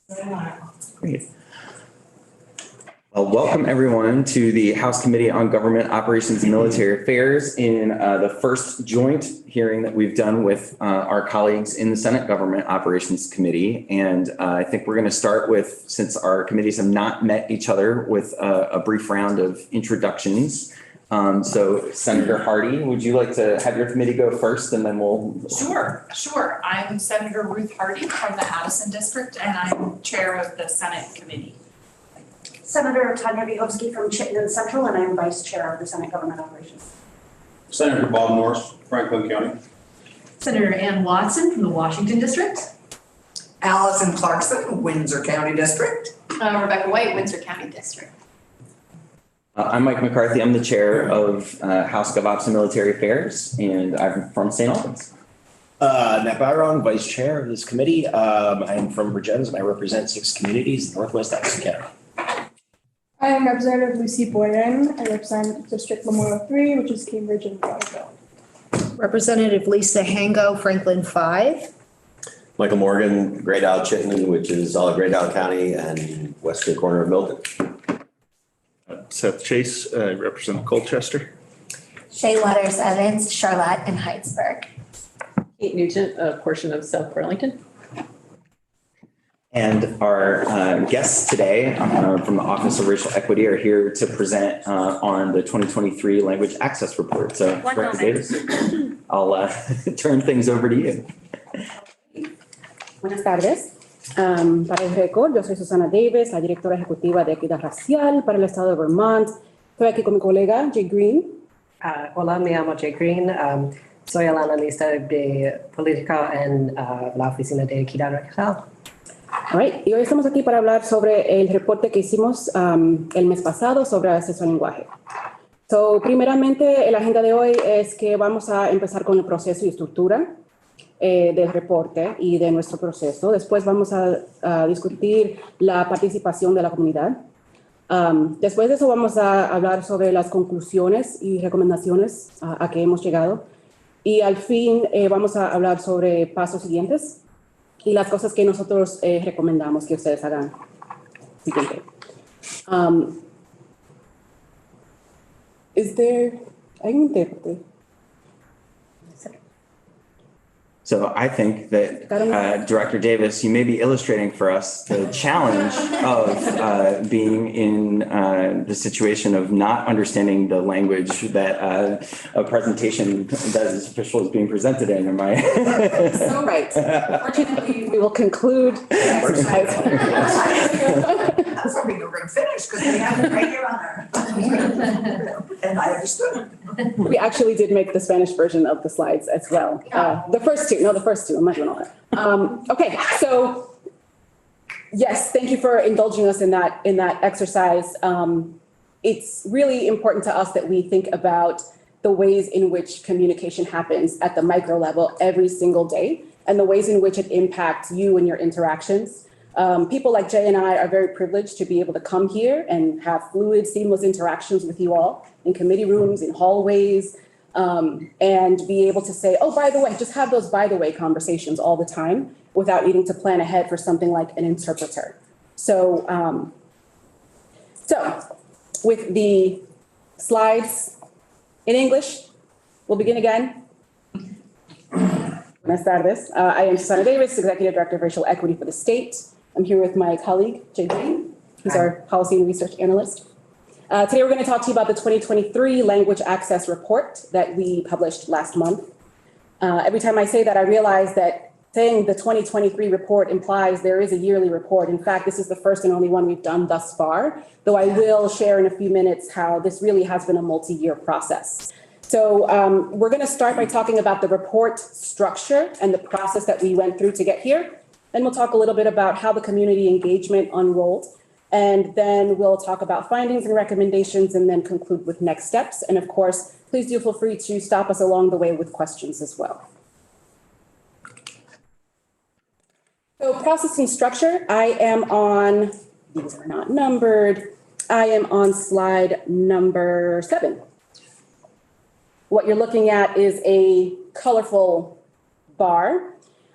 Great. Well, welcome everyone to the House Committee on Government Operations and Military Affairs in the first joint hearing that we've done with our colleagues in the Senate Government Operations Committee. And I think we're going to start with, since our committees have not met each other, with a brief round of introductions. So Senator Hardy, would you like to have your committee go first and then we'll. Sure. I'm Senator Ruth Hardy from the Addison District and I'm chair of the Senate Committee. Senator Tanya Vyhovsky from Chittenden Central, and I'm vice chair of the Senate Government Operations. Senator Bob Norris, Franklin County. Senator Ann Watson from the Washington District. Allison Clarkson, Windsor County District. Rebecca White, Windsor County District. I'm Mike McCarthy. I'm the chair of House GovOps and Military Affairs, and I'm from St. Albans. Matt Byron, vice chair of this committee. I'm from Virginia and I represent 6 communities in Northwest Addison County. I am Representative Lucy Boyden. I represent District Memorial 3, which is Cambridge and Waterville. Representative Lisa Hango, Franklin 5. Michael Morgan, Great Isle Chittenden, which is all of Great Isle County and western corner of Milton. Seth Chase, I represent Colchester. Shay Waters Evans, Charlotte, and Heidelberg. Kate Nugent, a portion of South Burlington. And our guests today from the Office of Racial Equity are here to present on the 2023 Language Access Report. So, Director Davis, I'll turn things over to you. Buenas tardes. Para el récord, yo soy Susana Davis, la directora ejecutiva de Equidad Racial para el estado de Vermont. Estoy aquí con mi colega Jay Green. Hola, me llamo Jay Green. Soy el analista de política en la Oficina de Equidad Racial. All right. Y hoy estamos aquí para hablar sobre el reporte que hicimos el mes pasado sobre acceso al lenguaje. So, primeramente, la agenda de hoy es que vamos a empezar con el proceso y estructura del reporte y de nuestro proceso. Después vamos a discutir la participación de la comunidad. Después de eso vamos a hablar sobre las conclusiones y recomendaciones a que hemos llegado. Y al fin vamos a hablar sobre pasos siguientes y las cosas que nosotros recomendamos que ustedes hagan. Siguiente. ¿Hay un intérprete? So I think that Director Davis, you may be illustrating for us the challenge of being in the situation of not understanding the language that a presentation that is official is being presented in. Am I? So right. Fortunately, we will conclude the exercise. That's what we were going to finish because we have it right here on there. And I understood. We actually did make the Spanish version of the slides as well. The first two. I'm not doing all that. Okay, so yes, thank you for indulging us in that exercise. It's really important to us that we think about the ways in which communication happens at the micro level every single day and the ways in which it impacts you and your interactions. People like Jay and I are very privileged to be able to come here and have fluid, seamless interactions with you all in committee rooms, in hallways, and be able to say, oh, by the way, just have those by the way conversations all the time without needing to plan ahead for something like an interpreter. So with the slides in English, we'll begin again. Buenas tardes. I am Susana Davis, Executive Director of Racial Equity for the state. I'm here with my colleague, Jay Green, who's our Policy and Research Analyst. Today, we're going to talk to you about the 2023 Language Access Report that we published last month. Every time I say that, I realize that saying the 2023 report implies there is a yearly report. In fact, this is the first and only one we've done thus far, though I will share in a few minutes how this really has been a multi-year process. So we're going to start by talking about the report structure and the process that we went through to get here. Then we'll talk a little bit about how the community engagement unrolled. And then we'll talk about findings and recommendations and then conclude with next steps. And of course, please do feel free to stop us along the way with questions as well. So process and structure, I am on, these are not numbered, I am on slide number 7. What you're looking at is a colorful bar.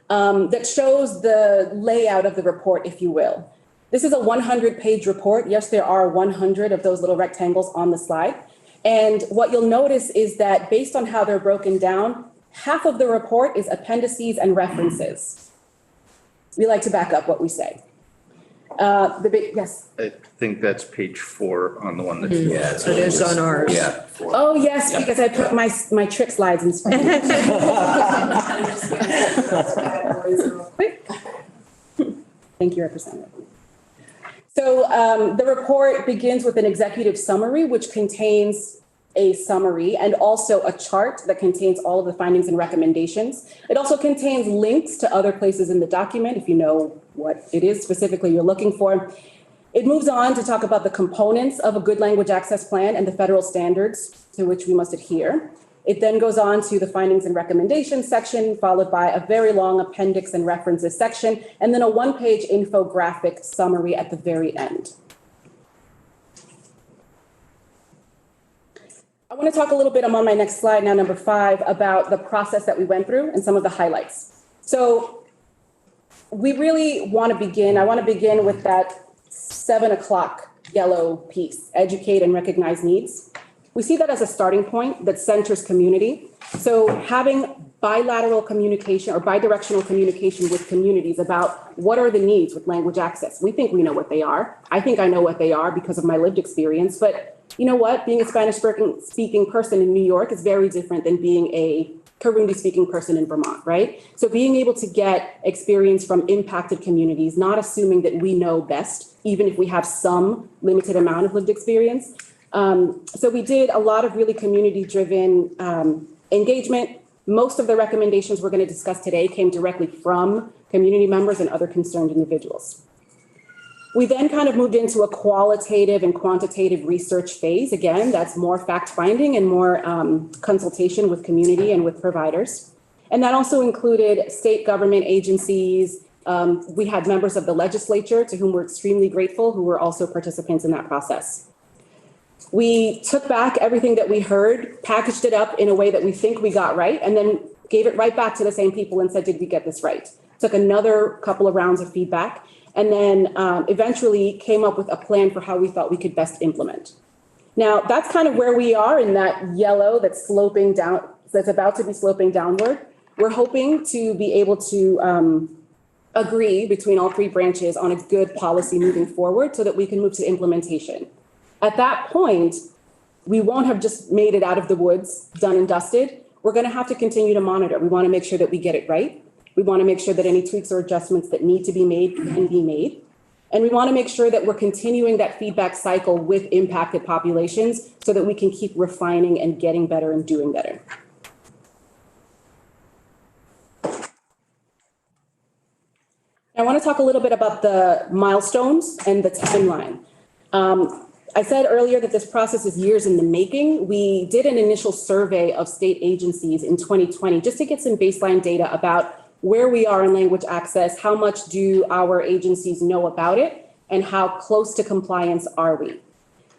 that shows the layout of the report, if you will. This is a 100-page report. Yes, there are 100 of those little rectangles on the slide. And what you'll notice is that based on how they're broken down, half of the report is appendices and references. We like to back up what we say. Yes. I think that's page 4 on the one that. Yeah. It is on ours. Yeah. Oh, yes, because I put my trick slides in. Thank you, Representative. So the report begins with an executive summary, which contains a summary and also a chart that contains all of the findings and recommendations. It also contains links to other places in the document, if you know what it is specifically you're looking for. It moves on to talk about the components of a good language access plan and the federal standards to which we must adhere. It then goes on to the findings and recommendations section, followed by a very long appendix and references section, and then a one-page infographic summary at the very end. I want to talk a little bit, I'm on my next slide now, number 5, about the process that we went through and some of the highlights. So we really want to begin, I want to begin with that 7 o'clock yellow piece, educate and recognize needs. We see that as a starting point that centers community. So having bilateral communication or bidirectional communication with communities about what are the needs with language access. We think we know what they are. I think I know what they are because of my lived experience, but you know what? Being a Spanish speaking person in New York is very different than being a Kirundi speaking person in Vermont, right? So being able to get experience from impacted communities, not assuming that we know best, even if we have some limited amount of lived experience. So we did a lot of really community-driven engagement. Most of the recommendations we're going to discuss today came directly from community members and other concerned individuals. We then kind of moved into a qualitative and quantitative research phase. Again, that's more fact-finding and more consultation with community and with providers. And that also included state government agencies. We had members of the legislature to whom we're extremely grateful, who were also participants in that process. We took back everything that we heard, packaged it up in a way that we think we got right, and then gave it right back to the same people and said, did we get this right? Took another couple of rounds of feedback, and then eventually came up with a plan for how we thought we could best implement. Now, that's kind of where we are in that yellow that's sloping down, that's about to be sloping downward. We're hoping to be able to agree between all 3 branches on a good policy moving forward so that we can move to implementation. At that point, we won't have just made it out of the woods, done and dusted. We're going to have to continue to monitor. We want to make sure that we get it right. We want to make sure that any tweaks or adjustments that need to be made can be made. And we want to make sure that we're continuing that feedback cycle with impacted populations so that we can keep refining and getting better and doing better. I want to talk a little bit about the milestones and the timeline. I said earlier that this process is years in the making. We did an initial survey of state agencies in 2020 just to get some baseline data about where we are in language access, how much do our agencies know about it, and how close to compliance are we.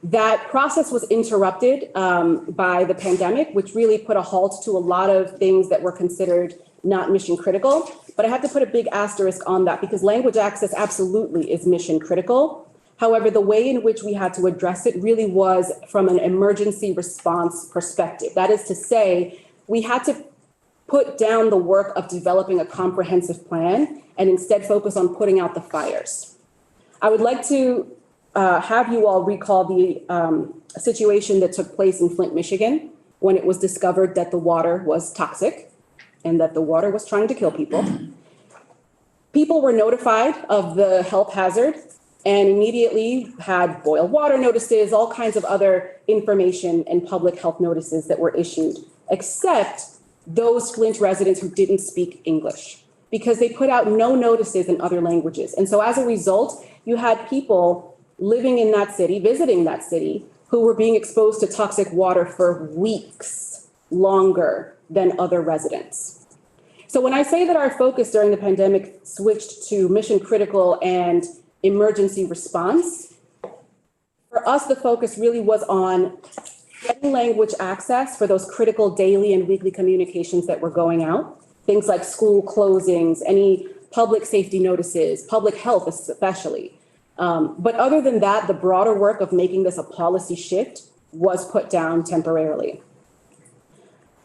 That process was interrupted by the pandemic, which really put a halt to a lot of things that were considered not mission critical. But I have to put a big asterisk on that because language access absolutely is mission critical. However, the way in which we had to address it really was from an emergency response perspective. That is to say, we had to put down the work of developing a comprehensive plan and instead focus on putting out the fires. I would like to have you all recall the situation that took place in Flint, Michigan, when it was discovered that the water was toxic and that the water was trying to kill people. People were notified of the health hazard and immediately had boil water notices, all kinds of other information and public health notices that were issued, except those Flint residents who didn't speak English, because they put out no notices in other languages. And so as a result, you had people living in that city, visiting that city, who were being exposed to toxic water for weeks longer than other residents. So when I say that our focus during the pandemic switched to mission critical and emergency response, for us, the focus really was on getting language access for those critical daily and weekly communications that were going out, things like school closings, any public safety notices, public health especially. But other than that, the broader work of making this a policy shift was put down temporarily.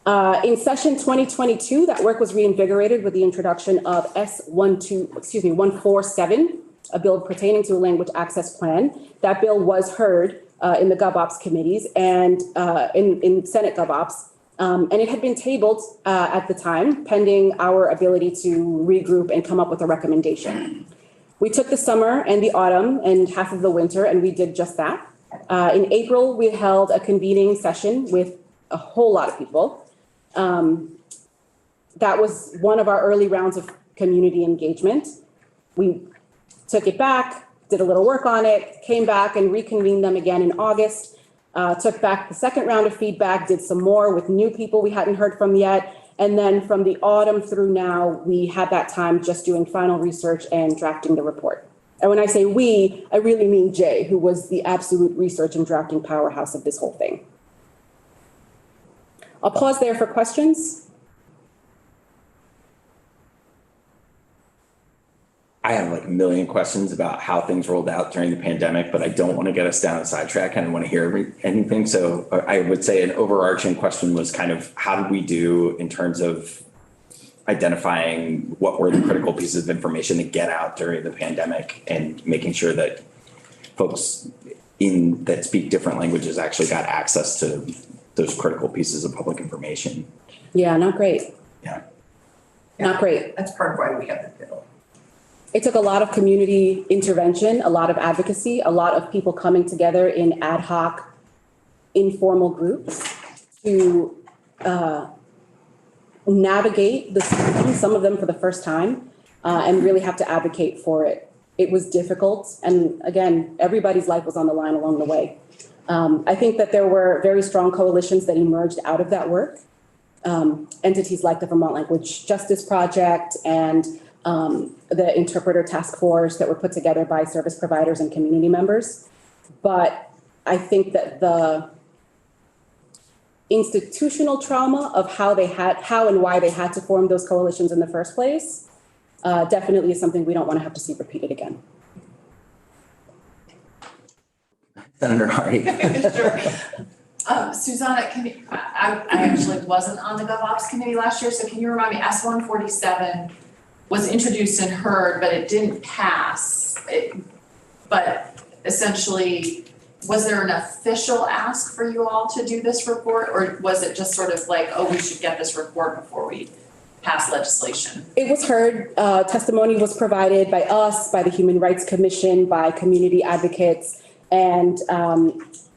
In session 2022, that work was reinvigorated with the introduction of S147, a bill pertaining to a language access plan. That bill was heard in the GovOps committees and in Senate GovOps. And it had been tabled at the time, pending our ability to regroup and come up with a recommendation. We took the summer and the autumn and half of the winter, and we did just that. In April, we held a convening session with a whole lot of people. That was one of our early rounds of community engagement. We took it back, did a little work on it, came back and reconvened them again in August. Took back the second round of feedback, did some more with new people we hadn't heard from yet. And then from the autumn through now, we had that time just doing final research and drafting the report. And when I say we, I really mean Jay, who was the absolute research and drafting powerhouse of this whole thing. I'll pause there for questions. I have like a million questions about how things rolled out during the pandemic, but I don't want to get us down a sidetrack. I don't want to hear anything. So I would say an overarching question was kind of how did we do in terms of identifying what were the critical pieces of information to get out during the pandemic and making sure that folks that speak different languages actually got access to those critical pieces of public information. Yeah, not great. Yeah. Not great. That's part of why we have the bill. It took a lot of community intervention, a lot of advocacy, a lot of people coming together in ad hoc, informal groups to navigate the system, some of them for the first time, and really have to advocate for it. It was difficult. And again, everybody's life was on the line along the way. I think that there were very strong coalitions that emerged out of that work. Entities like the Vermont Language Justice Project and the Interpreter Task Force that were put together by service providers and community members. But I think that the institutional trauma of how and why they had to form those coalitions in the first place definitely is something we don't want to have to see repeated again. Senator Hardy. Sure. Susanna, I actually wasn't on the GovOps committee last year, so can you remind me, S147 was introduced and heard, but it didn't pass. But essentially, was there an official ask for you all to do this report, or was it just sort of like, oh, we should get this report before we pass legislation? It was heard. Testimony was provided by us, by the Human Rights Commission, by community advocates, and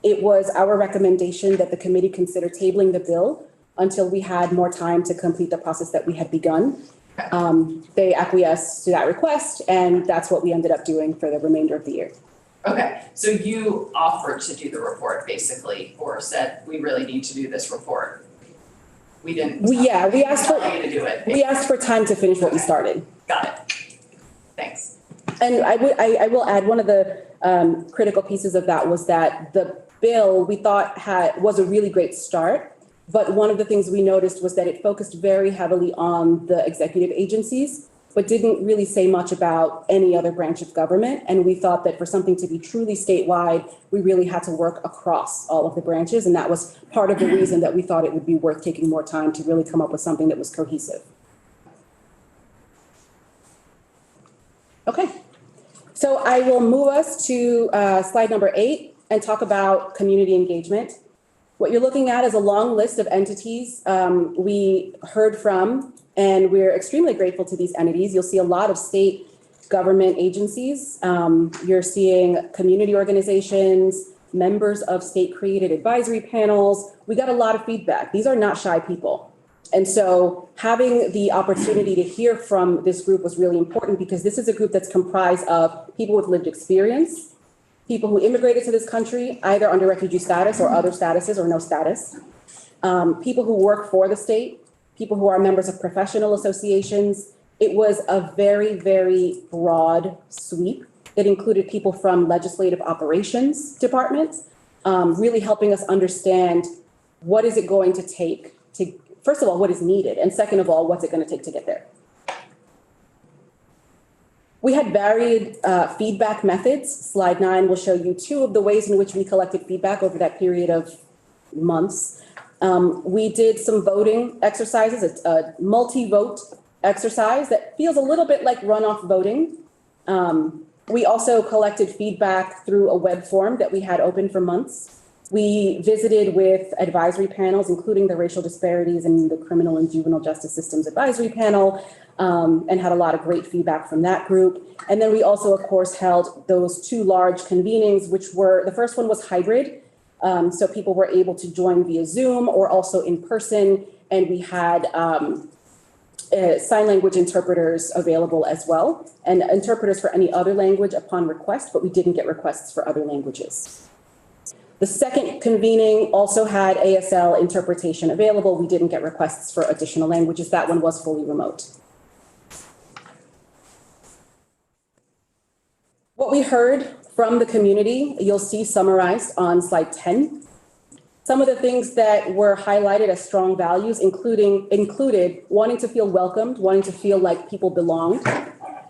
it was our recommendation that the committee consider tabling the bill until we had more time to complete the process that we had begun. They acquiesced to that request, and that's what we ended up doing for the remainder of the year. Okay, so you offered to do the report basically, or said, we really need to do this report. We didn't. We asked for tell you to do it. We asked for time to finish what we started. Got it. Thanks. And I will add one of the critical pieces of that was that the bill we thought was a really great start. But one of the things we noticed was that it focused very heavily on the executive agencies, but didn't really say much about any other branch of government. And we thought that for something to be truly statewide, we really had to work across all of the branches. And that was part of the reason that we thought it would be worth taking more time to really come up with something that was cohesive. Okay, so I will move us to slide number 8 and talk about community engagement. What you're looking at is a long list of entities we heard from, and we're extremely grateful to these entities. You'll see a lot of state government agencies. You're seeing community organizations, members of state-created advisory panels. We got a lot of feedback. These are not shy people. And so having the opportunity to hear from this group was really important because this is a group that's comprised of people with lived experience, people who immigrated to this country, either under refugee status or other statuses or no status, people who work for the state, people who are members of professional associations. It was a very, very broad sweep. It included people from legislative operations departments, really helping us understand what is it going to take first of all, what is needed? And second of all, what's it going to take to get there? We had varied feedback methods. Slide 9 will show you 2 of the ways in which we collected feedback over that period of months. We did some voting exercises. It's a multi-vote exercise that feels a little bit like runoff voting. We also collected feedback through a web form that we had open for months. We visited with advisory panels, including the Racial Disparities in the Criminal and Juvenile Justice Systems Advisory Panel, and had a lot of great feedback from that group. And then we also, of course, held those 2 large convenings, which were, the first one was hybrid. So people were able to join via Zoom or also in person. And we had sign language interpreters available as well, and interpreters for any other language upon request, but we didn't get requests for other languages. The second convening also had ASL interpretation available. We didn't get requests for additional languages. That one was fully remote. What we heard from the community, you'll see summarized on slide 10. Some of the things that were highlighted as strong values included wanting to feel welcomed, wanting to feel like people belonged,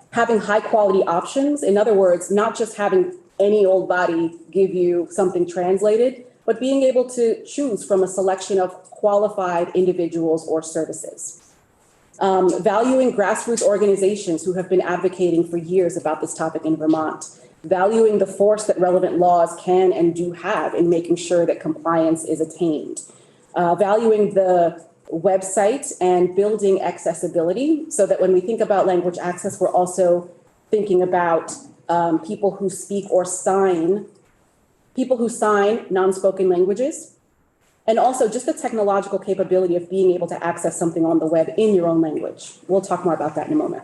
having high quality options. In other words, not just having any old body give you something translated, but being able to choose from a selection of qualified individuals or services. Valuing grassroots organizations who have been advocating for years about this topic in Vermont. Valuing the force that relevant laws can and do have in making sure that compliance is attained. Valuing the website and building accessibility so that when we think about language access, we're also thinking about people who speak or sign, people who sign non-spoken languages, and also just the technological capability of being able to access something on the web in your own language. We'll talk more about that in a moment.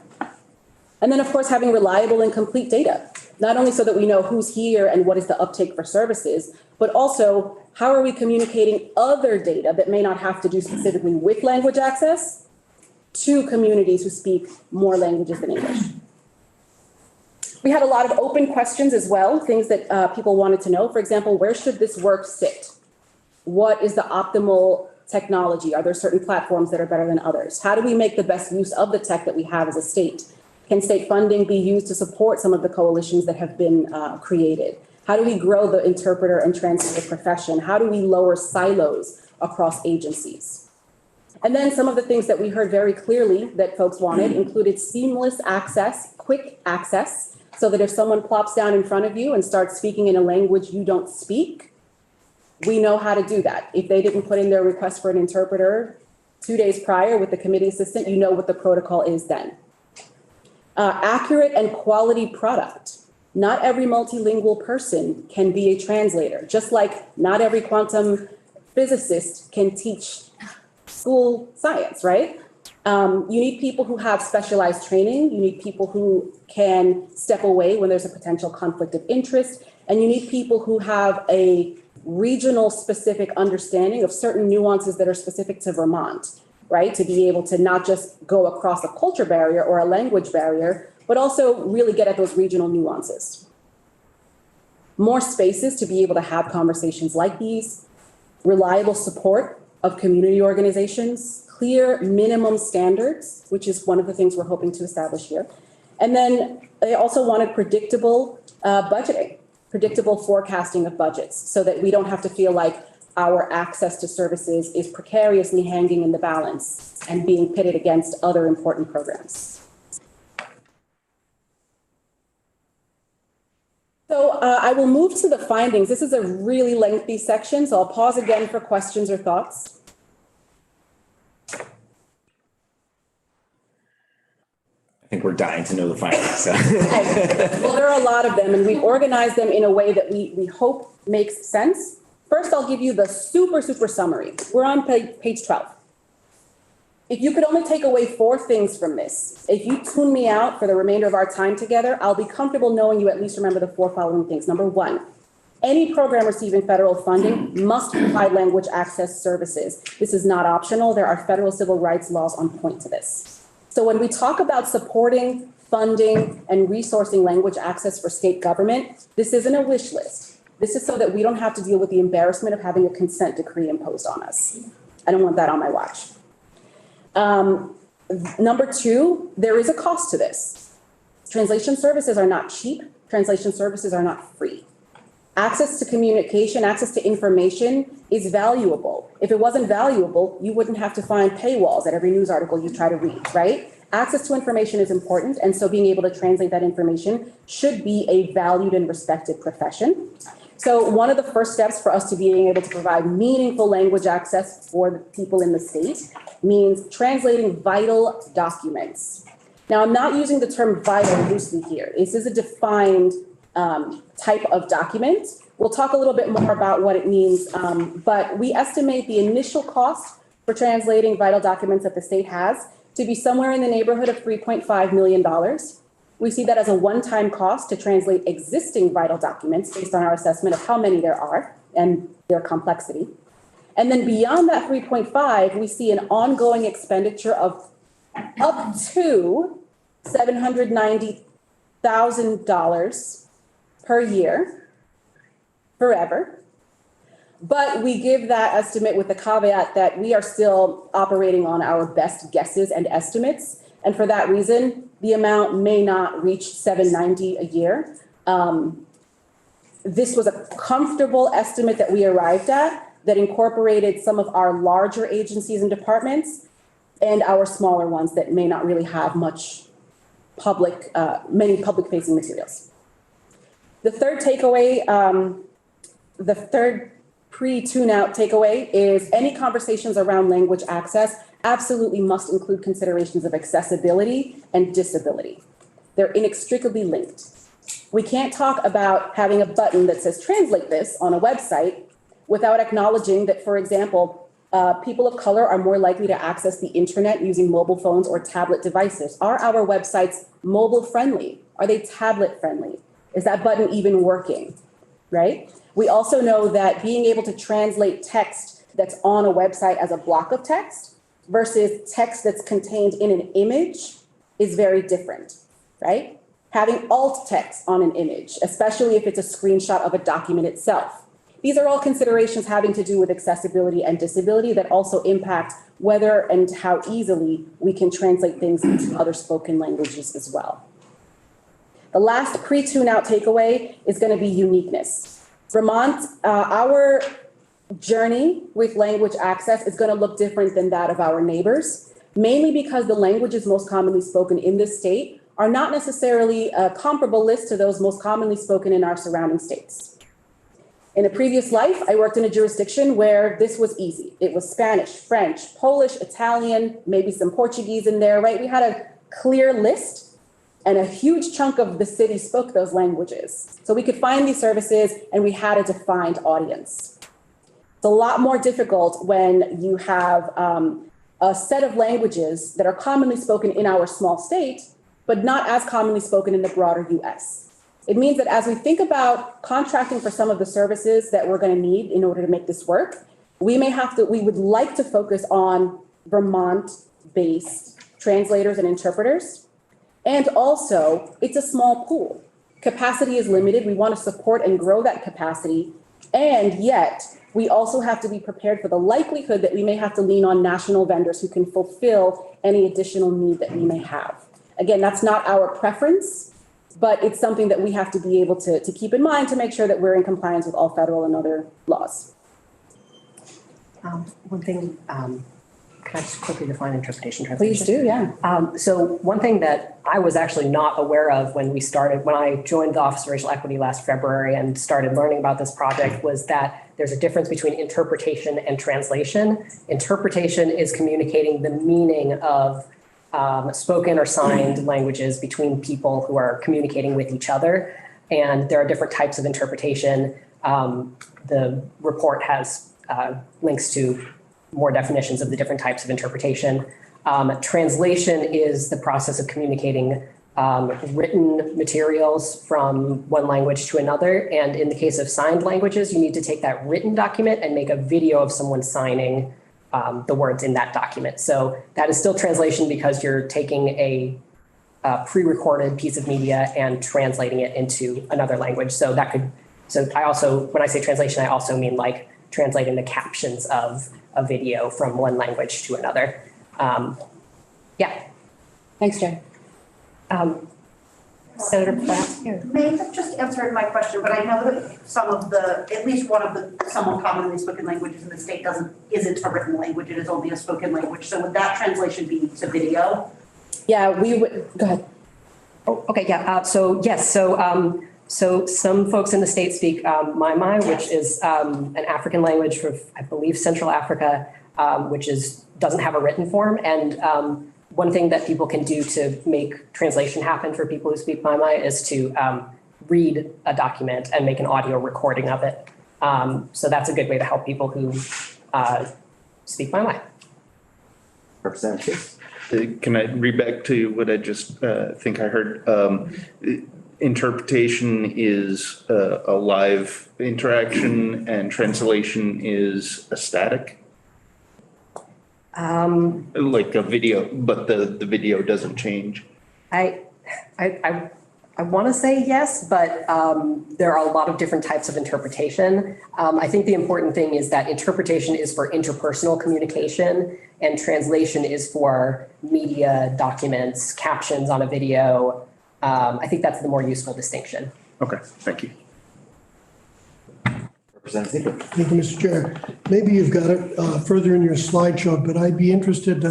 And then, of course, having reliable and complete data, not only so that we know who's here and what is the uptake for services, but also how are we communicating other data that may not have to do specifically with language access to communities who speak more languages than English. We had a lot of open questions as well, things that people wanted to know. For example, where should this work sit? What is the optimal technology? Are there certain platforms that are better than others? How do we make the best use of the tech that we have as a state? Can state funding be used to support some of the coalitions that have been created? How do we grow the interpreter and translator profession? How do we lower silos across agencies? And then some of the things that we heard very clearly that folks wanted included seamless access, quick access, so that if someone plops down in front of you and starts speaking in a language you don't speak, we know how to do that. If they didn't put in their request for an interpreter 2 days prior with the committee assistant, you know what the protocol is then. Accurate and quality product. Not every multilingual person can be a translator, just like not every quantum physicist can teach school science, right? You need people who have specialized training. You need people who can step away when there's a potential conflict of interest. And you need people who have a regional specific understanding of certain nuances that are specific to Vermont, right? To be able to not just go across a culture barrier or a language barrier, but also really get at those regional nuances. More spaces to be able to have conversations like these, reliable support of community organizations, clear minimum standards, which is one of the things we're hoping to establish here. And then they also wanted predictable budgeting, predictable forecasting of budgets so that we don't have to feel like our access to services is precariously hanging in the balance and being pitted against other important programs. So I will move to the findings. This is a really lengthy section, so I'll pause again for questions or thoughts. I think we're dying to know the findings. So. Well, there are a lot of them, and we've organized them in a way that we hope makes sense. First, I'll give you the super summary. We're on page 12. If you could only take away 4 things from this, if you tune me out for the remainder of our time together, I'll be comfortable knowing you at least remember the 4 following things. Number 1, any program receiving federal funding must provide language access services. This is not optional. There are federal civil rights laws on point to this. So when we talk about supporting, funding, and resourcing language access for state government, this isn't a wish list. This is so that we don't have to deal with the embarrassment of having a consent decree imposed on us. I don't want that on my watch. Number two, there is a cost to this. Translation services are not cheap. Translation services are not free. Access to communication, access to information is valuable. If it wasn't valuable, you wouldn't have to find paywalls at every news article you try to read, right? Access to information is important, and so being able to translate that information should be a valued and respected profession. So one of the first steps for us to being able to provide meaningful language access for the people in the state means translating vital documents. Now, I'm not using the term vital loosely here. This is a defined type of document. We'll talk a little bit more about what it means, but we estimate the initial cost for translating vital documents that the state has to be somewhere in the neighborhood of $3.5 million. We see that as a one-time cost to translate existing vital documents based on our assessment of how many there are and their complexity. And then beyond that 3.5, we see an ongoing expenditure of up to $790,000 per year, forever. But we give that estimate with the caveat that we are still operating on our best guesses and estimates. And for that reason, the amount may not reach $790,000 a year. This was a comfortable estimate that we arrived at that incorporated some of our larger agencies and departments and our smaller ones that may not really have much many public-facing materials. The third takeaway, the third pre-tune-out takeaway is any conversations around language access absolutely must include considerations of accessibility and disability. They're inextricably linked. We can't talk about having a button that says translate this on a website without acknowledging that, for example, people of color are more likely to access the internet using mobile phones or tablet devices. Are our websites mobile friendly? Are they tablet friendly? Is that button even working, right? We also know that being able to translate text that's on a website as a block of text versus text that's contained in an image is very different, right? Having alt text on an image, especially if it's a screenshot of a document itself. These are all considerations having to do with accessibility and disability that also impact whether and how easily we can translate things into other spoken languages as well. The last pre-tune-out takeaway is going to be uniqueness. Vermont, our journey with language access is going to look different than that of our neighbors, mainly because the languages most commonly spoken in this state are not necessarily a comparable list to those most commonly spoken in our surrounding states. In a previous life, I worked in a jurisdiction where this was easy. It was Spanish, French, Polish, Italian, maybe some Portuguese in there, right? We had a clear list and a huge chunk of the city spoke those languages. So we could find these services and we had a defined audience. It's a lot more difficult when you have a set of languages that are commonly spoken in our small state, but not as commonly spoken in the broader US. It means that as we think about contracting for some of the services that we're going to need in order to make this work, we would like to focus on Vermont-based translators and interpreters. And also, it's a small pool. Capacity is limited. We want to support and grow that capacity. And yet, we also have to be prepared for the likelihood that we may have to lean on national vendors who can fulfill any additional need that we may have. Again, that's not our preference, but it's something that we have to be able to keep in mind to make sure that we're in compliance with all federal and other laws. One thing, can I just quickly define interpretation translation? Please do, yeah. So one thing that I was actually not aware of when I joined the Office of Racial Equity last February and started learning about this project was that there's a difference between interpretation and translation. Interpretation is communicating the meaning of spoken or signed languages between people who are communicating with each other. And there are different types of interpretation. The report has links to more definitions of the different types of interpretation. Translation is the process of communicating written materials from one language to another. And in the case of signed languages, you need to take that written document and make a video of someone signing the words in that document. So that is still translation because you're taking a pre-recorded piece of media and translating it into another language. So I also, when I say translation, I also mean like translating the captions of a video from one language to another. Yeah. Thanks, Jay. Senator Platt here. May have just answered my question, but I know that some of the, at least one of the somewhat commonly spoken languages in the state isn't a written language, it is only a spoken language. So would that translation be to video? Yeah, we would, go ahead. Oh, okay, yeah, so yes, so some folks in the state speak Mai, which is an African language for, I believe, Central Africa, which doesn't have a written form. And one thing that people can do to make translation happen for people who speak Mai is to read a document and make an audio recording of it. So that's a good way to help people who speak Mai. Representative. Can I read back to what I just think I heard? Interpretation is a live interaction and translation is a static? Like a video, but the video doesn't change. I want to say yes, but there are a lot of different types of interpretation. I think the important thing is that interpretation is for interpersonal communication and translation is for media, documents, captions on a video. I think that's the more useful distinction. Okay, thank you. Representative. Thank you, Mr. Chair. Maybe you've got it further in your slideshow, but I'd be interested,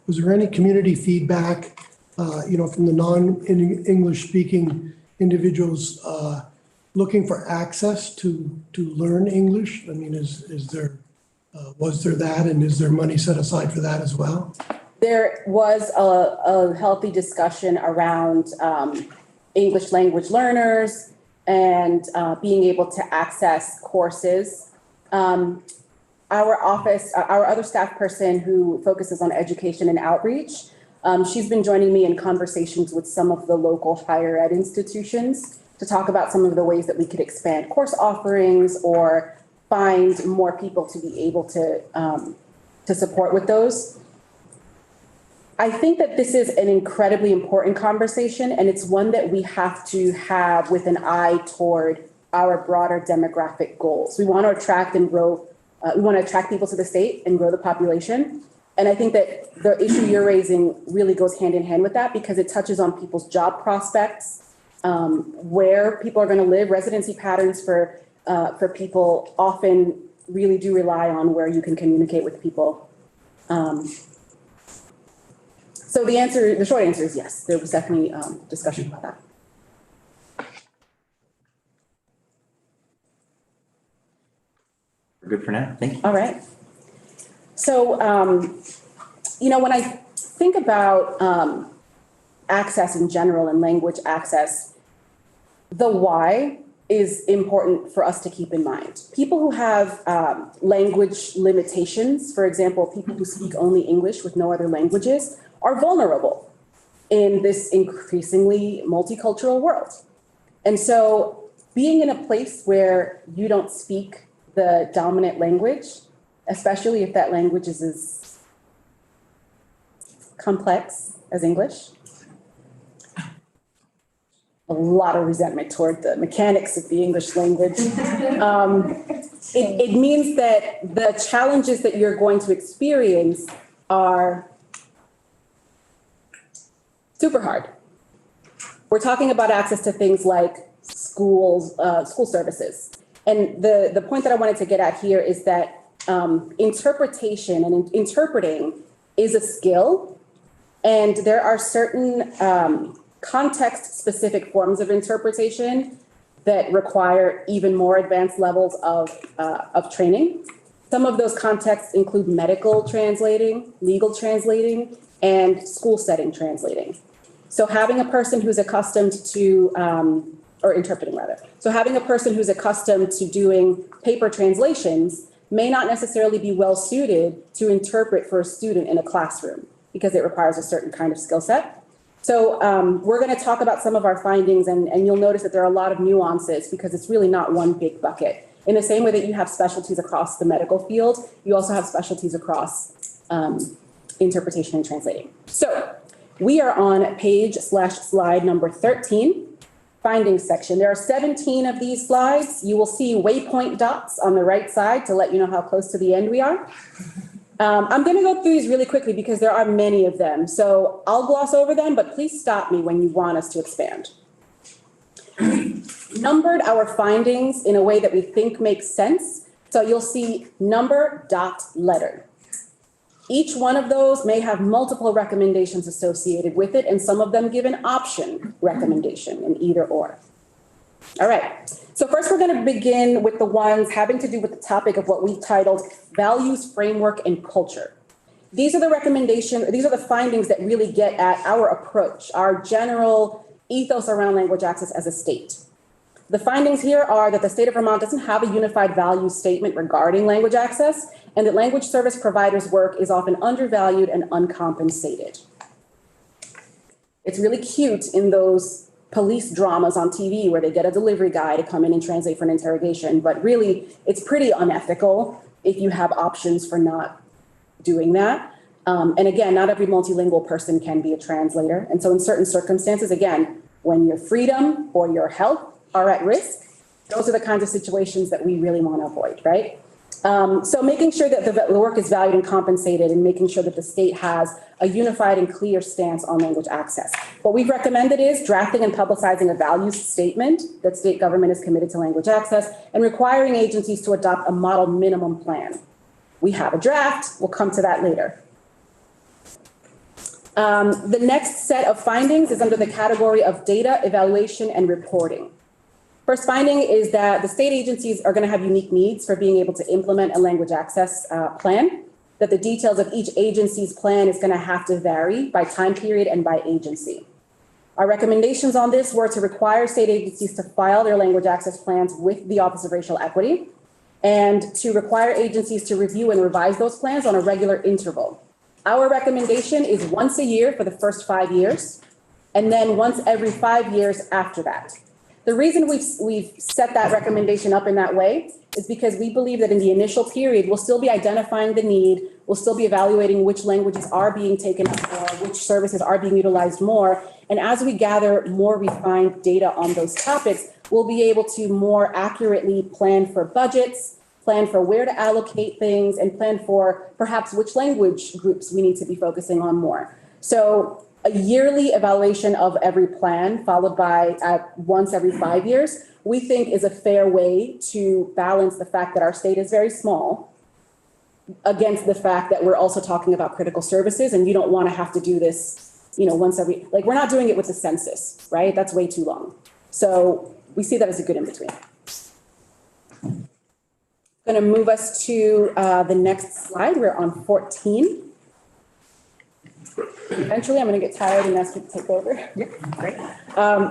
was there any community feedback, from the non-English speaking individuals looking for access to learn English? I mean, was there that, and is there money set aside for that as well? There was a healthy discussion around English language learners and being able to access courses. Our other staff person who focuses on education and outreach, she's been joining me in conversations with some of the local higher ed institutions to talk about some of the ways that we could expand course offerings or find more people to be able to support with those. I think that this is an incredibly important conversation, and it's one that we have to have with an eye toward our broader demographic goals. We want to attract and grow, we want to attract people to the state and grow the population. And I think that the issue you're raising really goes hand in hand with that because it touches on people's job prospects, where people are going to live. Residency patterns for people often really do rely on where you can communicate with people. So the short answer is yes, there was definitely discussion about that. We're good for now. Thank you. All right. So, when I think about access in general and language access, the why is important for us to keep in mind. People who have language limitations, for example, people who speak only English with no other languages, are vulnerable in this increasingly multicultural world. And so being in a place where you don't speak the dominant language, especially if that language is as complex as English, a lot of resentment toward the mechanics of the English language. It means that the challenges that you're going to experience are super hard. We're talking about access to things like school services. And the point that I wanted to get at here is that interpretation and interpreting is a skill. And there are certain context-specific forms of interpretation that require even more advanced levels of training. Some of those contexts include medical translating, legal translating, and school setting translating. So having a person who's accustomed to, or interpreting rather. So having a person who's accustomed to doing paper translations may not necessarily be well suited to interpret for a student in a classroom because it requires a certain kind of skill set. So we're going to talk about some of our findings and you'll notice that there are a lot of nuances because it's really not one big bucket. In the same way that you have specialties across the medical field, you also have specialties across interpretation and translating. So we are on page/slide number 13, findings section. There are 17 of these slides. You will see waypoint dots on the right side to let you know how close to the end we are. I'm going to go through these really quickly because there are many of them. So I'll gloss over them, but please stop me when you want us to expand. Numbered our findings in a way that we think makes sense. So you'll see number dot letter. Each one of those may have multiple recommendations associated with it, and some of them give an option recommendation in either or. All right, so first we're going to begin with the ones having to do with the topic of what we've titled values, framework, and culture. These are the findings that really get at our approach, our general ethos around language access as a state. The findings here are that the state of Vermont doesn't have a unified value statement regarding language access, and that language service providers' work is often undervalued and uncompensated. It's really cute in those police dramas on TV where they get a delivery guy to come in and translate for an interrogation, but really it's pretty unethical if you have options for not doing that. And again, not every multilingual person can be a translator. And so in certain circumstances, again, when your freedom or your health are at risk, those are the kinds of situations that we really want to avoid, right? So making sure that the work is valued and compensated, and making sure that the state has a unified and clear stance on language access. What we've recommended is drafting and publicizing a values statement that state government is committed to language access, and requiring agencies to adopt a model minimum plan. We have a draft, we'll come to that later. The next set of findings is under the category of data evaluation and reporting. First finding is that the state agencies are going to have unique needs for being able to implement a language access plan, that the details of each agency's plan is going to have to vary by time period and by agency. Our recommendations on this were to require state agencies to file their language access plans with the Office of Racial Equity, and to require agencies to review and revise those plans on a regular interval. Our recommendation is once a year for the first 5 years, and then once every 5 years after that. The reason we've set that recommendation up in that way is because we believe that in the initial period, we'll still be identifying the need, we'll still be evaluating which languages are being taken up more, which services are being utilized more. And as we gather more refined data on those topics, we'll be able to more accurately plan for budgets, plan for where to allocate things, and plan for perhaps which language groups we need to be focusing on more. So a yearly evaluation of every plan followed by once every 5 years, we think is a fair way to balance the fact that our state is very small against the fact that we're also talking about critical services, and you don't want to have to do this, once every, like, we're not doing it with the census, right? That's way too long. So we see that as a good in between. Going to move us to the next slide. We're on 14. Eventually, I'm going to get tired and ask you to take over. Yeah, great.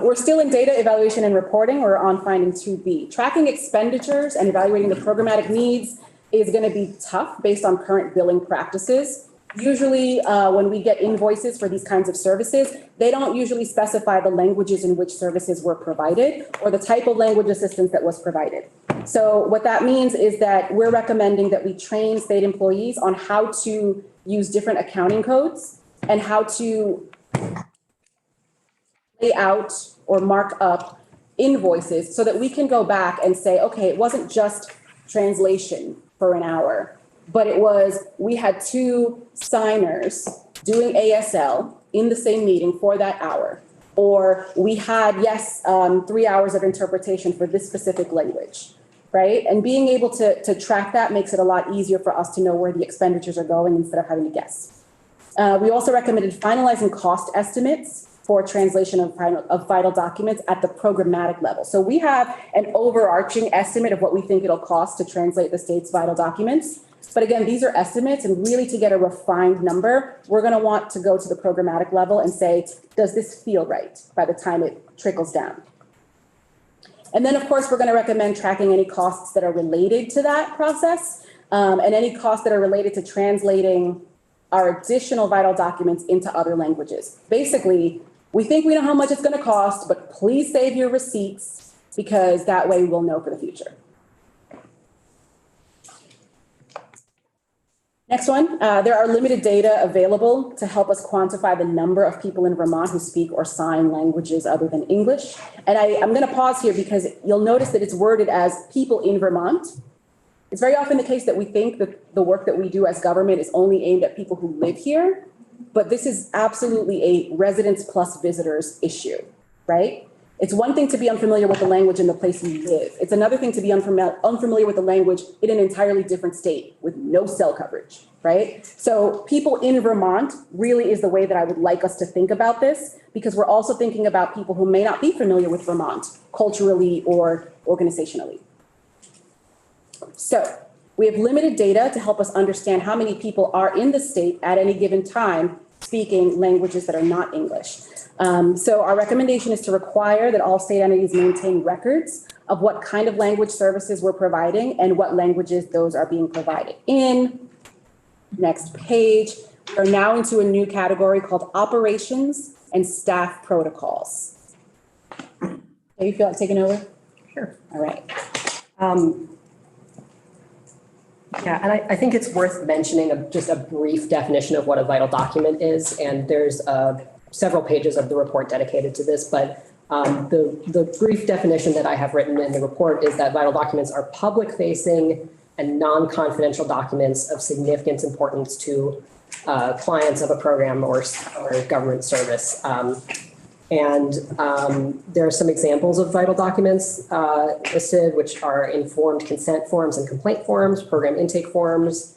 We're still in data evaluation and reporting. We're on finding 2B. Tracking expenditures and evaluating the programmatic needs is going to be tough based on current billing practices. Usually, when we get invoices for these kinds of services, they don't usually specify the languages in which services were provided or the type of language assistance that was provided. So what that means is that we're recommending that we train state employees on how to use different accounting codes and how to lay out or mark up invoices so that we can go back and say, okay, it wasn't just translation for an hour, but it was, we had 2 signers doing ASL in the same meeting for that hour. Or we had, 3 hours of interpretation for this specific language, right? And being able to track that makes it a lot easier for us to know where the expenditures are going instead of having to guess. We also recommended finalizing cost estimates for translation of vital documents at the programmatic level. So we have an overarching estimate of what we think it'll cost to translate the state's vital documents. But again, these are estimates, and really to get a refined number, we're going to want to go to the programmatic level and say, does this feel right by the time it trickles down? And then, of course, we're going to recommend tracking any costs that are related to that process, and any costs that are related to translating our additional vital documents into other languages. Basically, we think we know how much it's going to cost, but please save your receipts because that way we'll know for the future. Next one, there are limited data available to help us quantify the number of people in Vermont who speak or sign languages other than English. And I'm going to pause here because you'll notice that it's worded as people in Vermont. It's very often the case that we think that the work that we do as government is only aimed at people who live here, but this is absolutely a residents plus visitors issue, right? It's one thing to be unfamiliar with the language in the place you live. It's another thing to be unfamiliar with the language in an entirely different state with no cell coverage, right? So people in Vermont really is the way that I would like us to think about this, because we're also thinking about people who may not be familiar with Vermont culturally or organizationally. So we have limited data to help us understand how many people are in the state at any given time speaking languages that are not English. So our recommendation is to require that all state entities maintain records of what kind of language services we're providing and what languages those are being provided in. Next page, we're now into a new category called operations and staff protocols. Do you feel like taking over? Sure. All right. Yeah, and I think it's worth mentioning just a brief definition of what a vital document is. And there's several pages of the report dedicated to this, but the brief definition that I have written in the report is that vital documents are public-facing and non-confidential documents of significant importance to clients of a program or government service. There are some examples of vital documents listed, which are informed consent forms and complaint forms, program intake forms,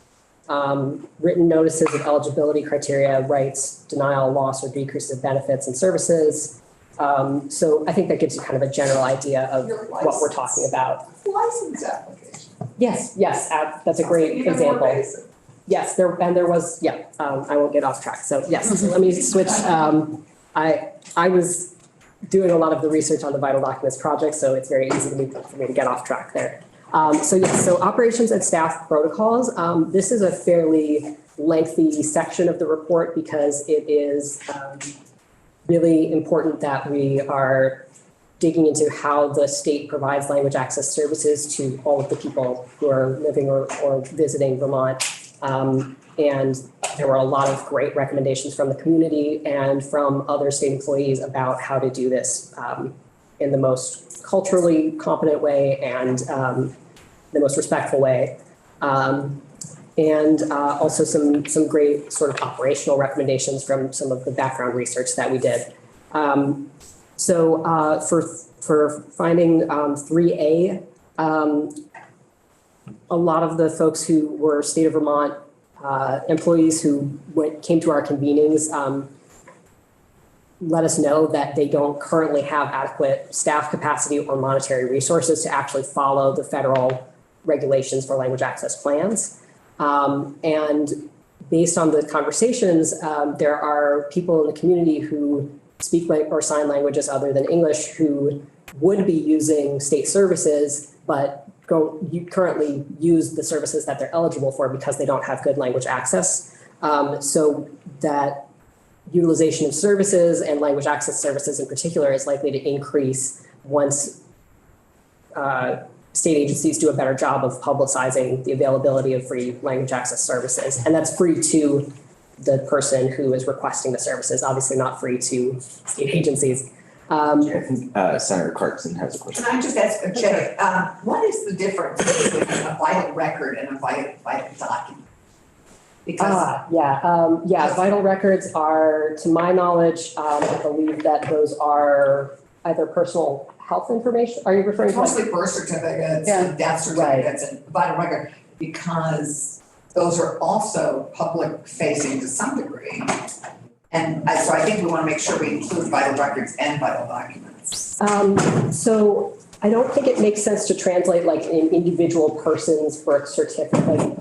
written notices of eligibility criteria, rights, denial, loss, or decrease of benefits and services. So I think that gives you kind of a general idea of what we're talking about. License application. Yes, that's a great example. Yes, there was, I won't get off track. So yes, so let me switch. I was doing a lot of the research on the Vital Documents project, so it's very easy for me to get off track there. So operations and staff protocols. This is a fairly lengthy section of the report because it is really important that we are digging into how the state provides language access services to all of the people who are living or visiting Vermont. And there were a lot of great recommendations from the community and from other state employees about how to do this in the most culturally competent way and the most respectful way. Also some great sort of operational recommendations from some of the background research that we did. For finding 3A, a lot of the folks who were state of Vermont employees who came to our convenings let us know that they don't currently have adequate staff capacity or monetary resources to actually follow the federal regulations for language access plans. And based on the conversations, there are people in the community who speak or sign languages other than English who would be using state services, but currently use the services that they're eligible for because they don't have good language access. So that utilization of services and language access services in particular is likely to increase once state agencies do a better job of publicizing the availability of free language access services. And that's free to the person who is requesting the services, obviously not free to state agencies. I think Senator Clarkson has a question. Can I just ask Jay, what is the difference between a vital record and a vital document? Because vital records are, to my knowledge, I believe that those are either personal health information. Are you referring to? mostly birth certificates, and death certificates, and vital record, because those are also public facing to some degree. And so I think we want to make sure we include vital records and vital documents. So I don't think it makes sense to translate like an individual person's birth certificate. Like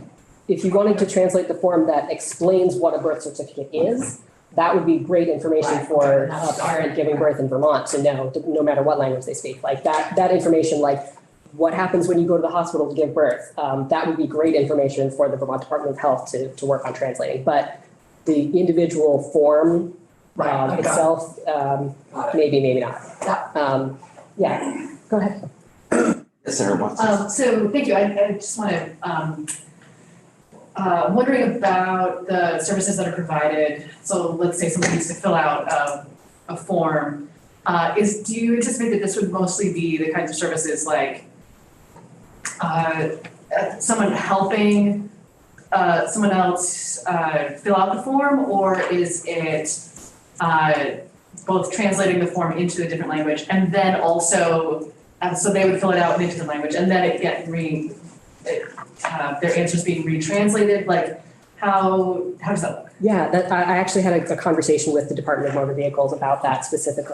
if you wanted to translate the form that explains what a birth certificate is, that would be great information for a parent giving birth in Vermont to know, no matter what language they speak. Like that information, like what happens when you go to the hospital to give birth, that would be great information for the Vermont Department of Health to work on translating. But the individual form itself, maybe not. Go ahead. Senator Watson. So thank you. I just want to, wondering about the services that are provided. So let's say somebody needs to fill out a form. Do you anticipate that this would mostly be the kinds of services like someone helping someone else fill out the form, or is it both translating the form into a different language and then also, so they would fill it out in a different language and then it get their answers being retranslated, like how does that work? Yeah, I actually had a conversation with the Department of Motor Vehicles about that specific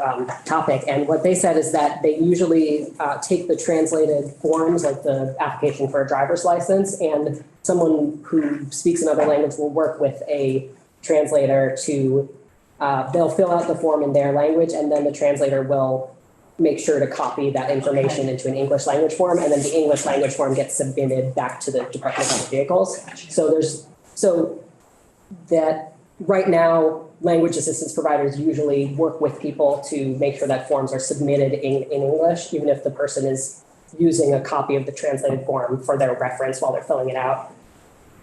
topic. And what they said is that they usually take the translated forms, like the application for a driver's license, and someone who speaks another language will work with a translator to, they'll fill out the form in their language, and then the translator will make sure to copy that information into an English language form, and then the English language form gets submitted back to the Department of Motor Vehicles. So that right now, language assistance providers usually work with people to make sure that forms are submitted in English, even if the person is using a copy of the translated form for their reference while they're filling it out.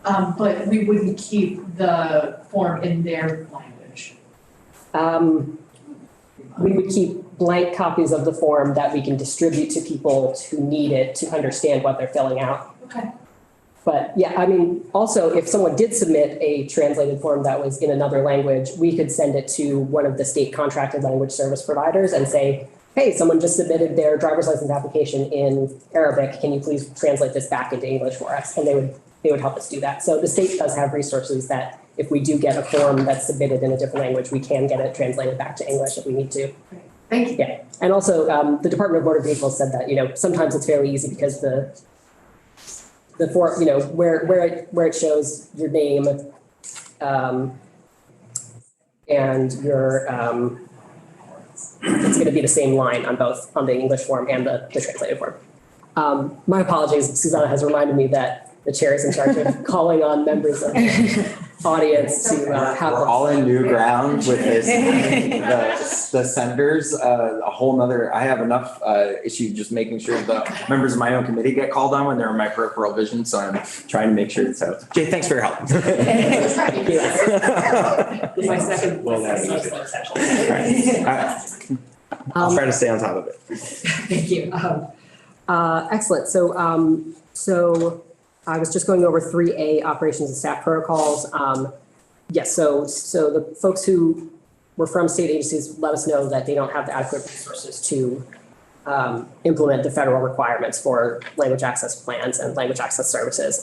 But we wouldn't keep the form in their language. We would keep blank copies of the form that we can distribute to people who need it to understand what they're filling out. Okay. But yeah, I mean, also, if someone did submit a translated form that was in another language, we could send it to one of the state contracted language service providers and say, hey, someone just submitted their driver's license application in Arabic. Can you please translate this back into English for us? And they would help us do that. So the state does have resources that if we do get a form that's submitted in a different language, we can get it translated back to English if we need to. Thank you. Yeah. And also, the Department of Motor Vehicles said that, sometimes it's fairly easy because the form, where it shows your name, and your, it's gonna be the same line on both, on the English form and the translated form. My apologies, Susanna has reminded me that the chair is in charge of calling on members of the audience to have. We're all in new ground with this, the senators, a whole nother, I have enough issue just making sure the members of my own committee get called on when they're in my peripheral vision, so I'm trying to make sure. So Jay, thanks for your help. My second. I'll try to stay on top of it. Thank you. Excellent. So I was just going over 3A operations and staff protocols. Yes, so the folks who were from state agencies let us know that they don't have the adequate resources to implement the federal requirements for language access plans and language access services.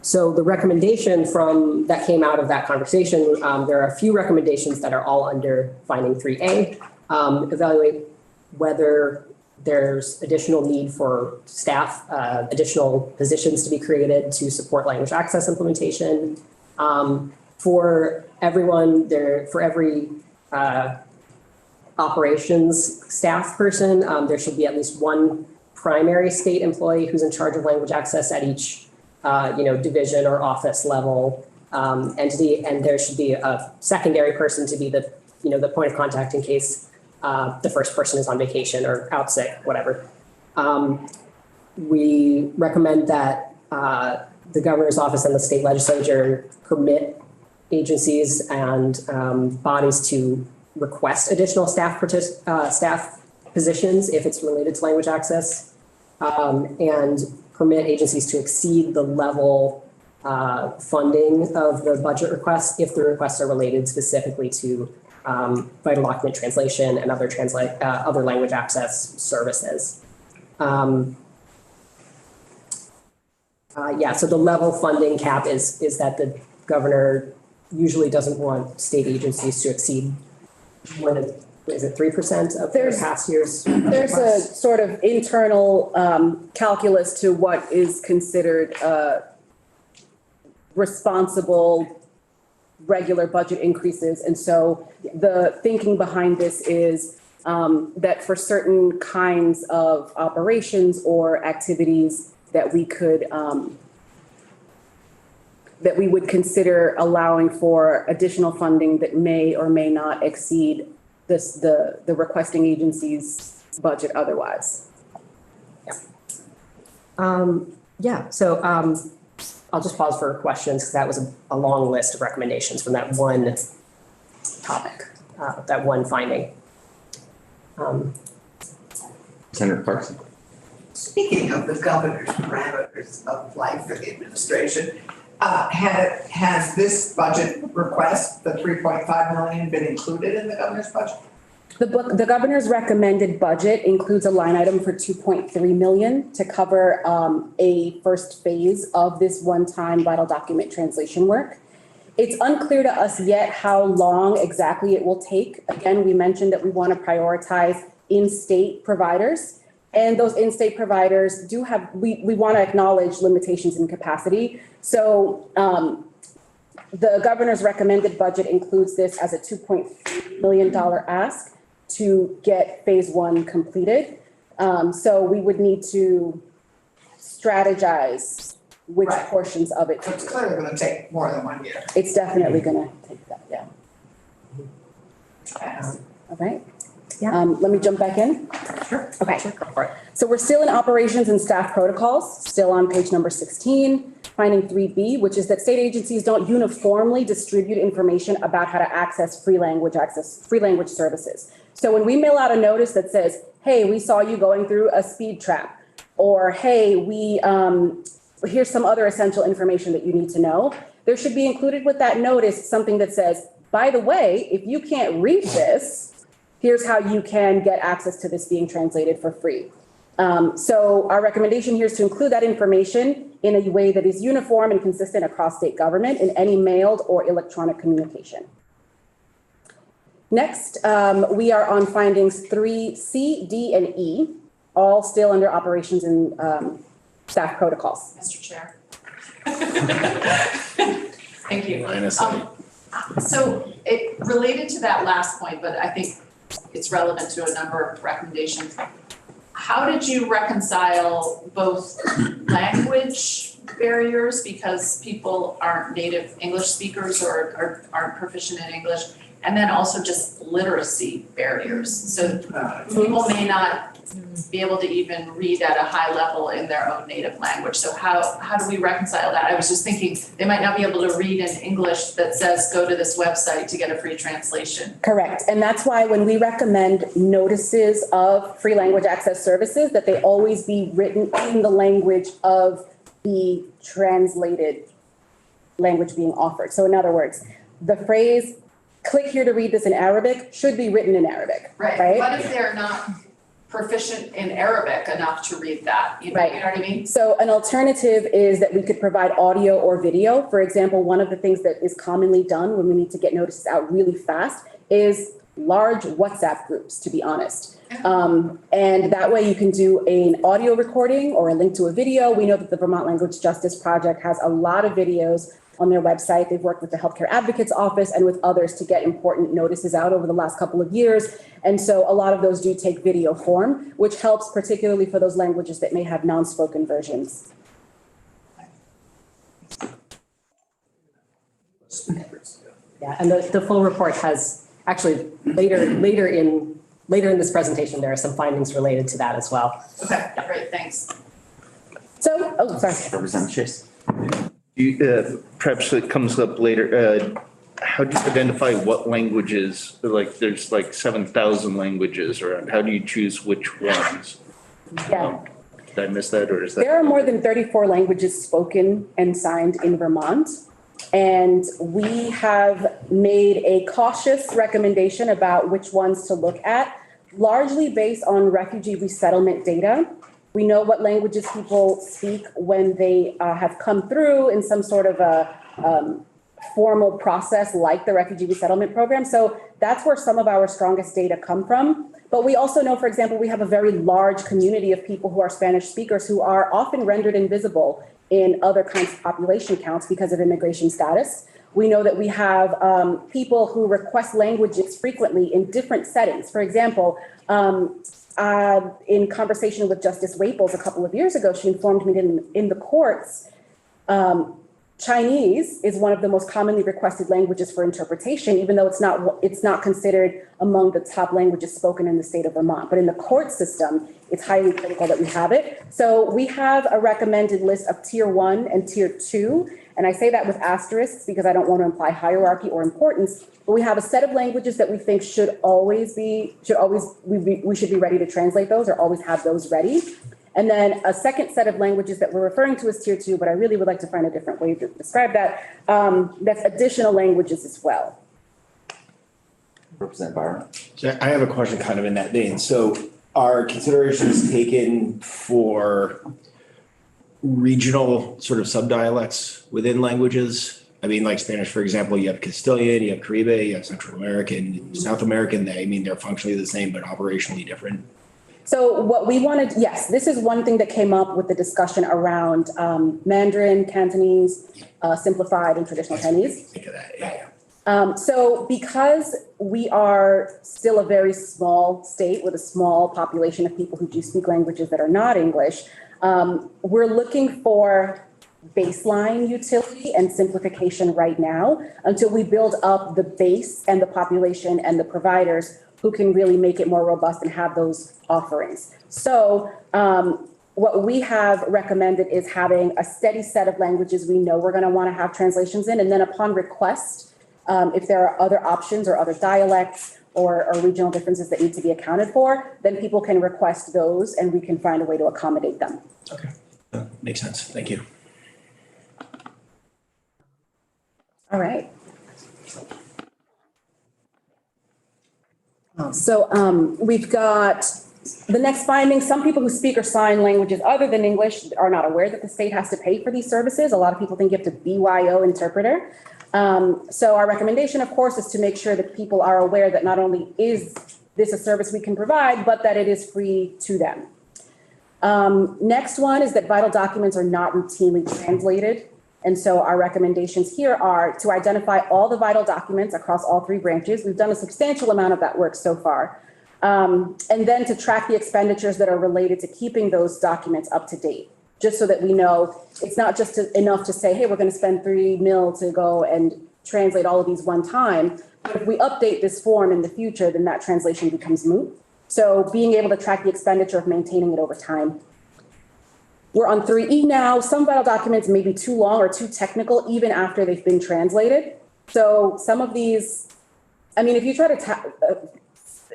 So the recommendation that came out of that conversation, there are a few recommendations that are all under finding 3A. Evaluate whether there's additional need for staff, additional positions to be created to support language access implementation. For everyone there, for every operations staff person, there should be at least one primary state employee who's in charge of language access at each division or office level entity, and there should be a secondary person to be the point of contact in case the first person is on vacation or out sick, whatever. We recommend that the governor's office and the state legislature permit agencies and bodies to request additional staff positions if it's related to language access, and permit agencies to exceed the level funding of the budget requests if the requests are related specifically to vital document translation and other language access services. So the level funding cap is that the governor usually doesn't want state agencies to exceed more than, is it 3% of their past years? There's a sort of internal calculus to what is considered responsible regular budget increases. And so the thinking behind this is that for certain kinds of operations or activities that we could that we would consider allowing for additional funding that may or may not exceed the requesting agency's budget otherwise. So I'll just pause for questions because that was a long list of recommendations from that one topic, that one finding. Senator Clarkson. speaking of the governor's parameters of life for the administration, has this budget request, the 3.5 million, been included in the governor's budget? The governor's recommended budget includes a line item for 2.3 million to cover a first phase of this one-time vital document translation work. It's unclear to us yet how long exactly it will take. Again, we mentioned that we want to prioritize in-state providers. And those in-state providers do have, we want to acknowledge limitations in capacity. So the governor's recommended budget includes this as a $2.3 million ask to get phase one completed. So we would need to strategize which Right. portions of it. So it's clearly going to take more than 1 year. It's definitely going to take that, yeah. All right. Yeah. Let me jump back in. Sure. Okay. Sure, go for it. So we're still in operations and staff protocols, still on page number 16, finding 3B, which is that state agencies don't uniformly distribute information about how to access free language services. So when we mail out a notice that says, hey, we saw you going through a speed trap, or hey, here's some other essential information that you need to know, there should be included with that notice something that says, by the way, if you can't read this, here's how you can get access to this being translated for free. So our recommendation here is to include that information in a way that is uniform and consistent across state government in any mailed or electronic communication. Next, we are on findings 3C, D, and E, all still under operations and staff protocols. Mr. Chair. Thank you. Minus So it related to that last point, but I think it's relevant to a number of recommendations. How did you reconcile both language barriers because people aren't native English speakers or aren't proficient in English, and then also just literacy barriers? So people may not be able to even read at a high level in their own native language. So how do we reconcile that? I was just thinking they might not be able to read in English that says go to this website to get a free translation. Correct. And that's why when we recommend notices of free language access services, that they always be written in the language of the translated language being offered. So in other words, the phrase, click here to read this in Arabic, should be written in Arabic, right? What if they're not proficient in Arabic enough to read that? You know what I mean? So an alternative is that we could provide audio or video. For example, one of the things that is commonly done when we need to get notices out really fast is large WhatsApp groups, to be honest. And that way you can do an audio recording or a link to a video. We know that the Vermont Language Justice Project has a lot of videos on their website. They've worked with the Healthcare Advocates Office and with others to get important notices out over the last couple of years. And so a lot of those do take video form, which helps particularly for those languages that may have non-spoken versions. Yeah, and the full report has actually later in this presentation, there are some findings related to that as well. Okay, great, thanks. So, sorry. Representative Chase. Perhaps it comes up later, how do you identify what languages, like there's like 7,000 languages around, how do you choose which ones? Yeah. Did I miss that or is that? There are more than 34 languages spoken and signed in Vermont. And we have made a cautious recommendation about which ones to look at, largely based on refugee resettlement data. We know what languages people speak when they have come through in some sort of a formal process like the Refugee Resettlement Program. So that's where some of our strongest data come from. But we also know, for example, we have a very large community of people who are Spanish speakers who are often rendered invisible in other kinds of population counts because of immigration status. We know that we have people who request languages frequently in different settings. For example, in conversation with Justice Waples a couple of years ago, she informed me that in the courts, Chinese is one of the most commonly requested languages for interpretation, even though it's not considered among the top languages spoken in the state of Vermont. But in the court system, it's highly critical that we have it. So we have a recommended list of tier 1 and tier 2. And I say that with asterisks because I don't want to imply hierarchy or importance, but we have a set of languages that we think we should be ready to translate those or always have those ready. And then a second set of languages that we're referring to as tier 2, but I really would like to find a different way to describe that, that's additional languages as well. Representative Byron. So I have a question kind of in that vein. So are considerations taken for regional sort of subdialects within languages? I mean, like Spanish, for example, you have Castilian, you have Caribe, you have Central American, South American. They're functionally the same, but operationally different. So what we wanted, yes, this is one thing that came up with the discussion around Mandarin, Cantonese, simplified, and traditional Chinese. Think of that, yeah. So because we are still a very small state with a small population of people who do speak languages that are not English, we're looking for baseline utility and simplification right now until we build up the base and the population and the providers who can really make it more robust and have those offerings. So what we have recommended is having a steady set of languages we know we're going to want to have translations in, and then upon request, if there are other options or other dialects or regional differences that need to be accounted for, then people can request those and we can find a way to accommodate them. Okay, makes sense. Thank you. All right. So we've got the next finding. Some people who speak or sign languages other than English are not aware that the state has to pay for these services. A lot of people think you have to BYO interpreter. So our recommendation, of course, is to make sure that people are aware that not only is this a service we can provide, but that it is free to them. Next one is that vital documents are not routinely translated. And so our recommendations here are to identify all the vital documents across all three branches. We've done a substantial amount of that work so far. And then to track the expenditures that are related to keeping those documents up to date, just so that we know it's not just enough to say, hey, we're going to spend $3 million to go and translate all of these one time. But if we update this form in the future, then that translation becomes moot. So being able to track the expenditure of maintaining it over time. We're on 3E now. Some vital documents may be too long or too technical even after they've been translated. So some of these, I mean, if you try to,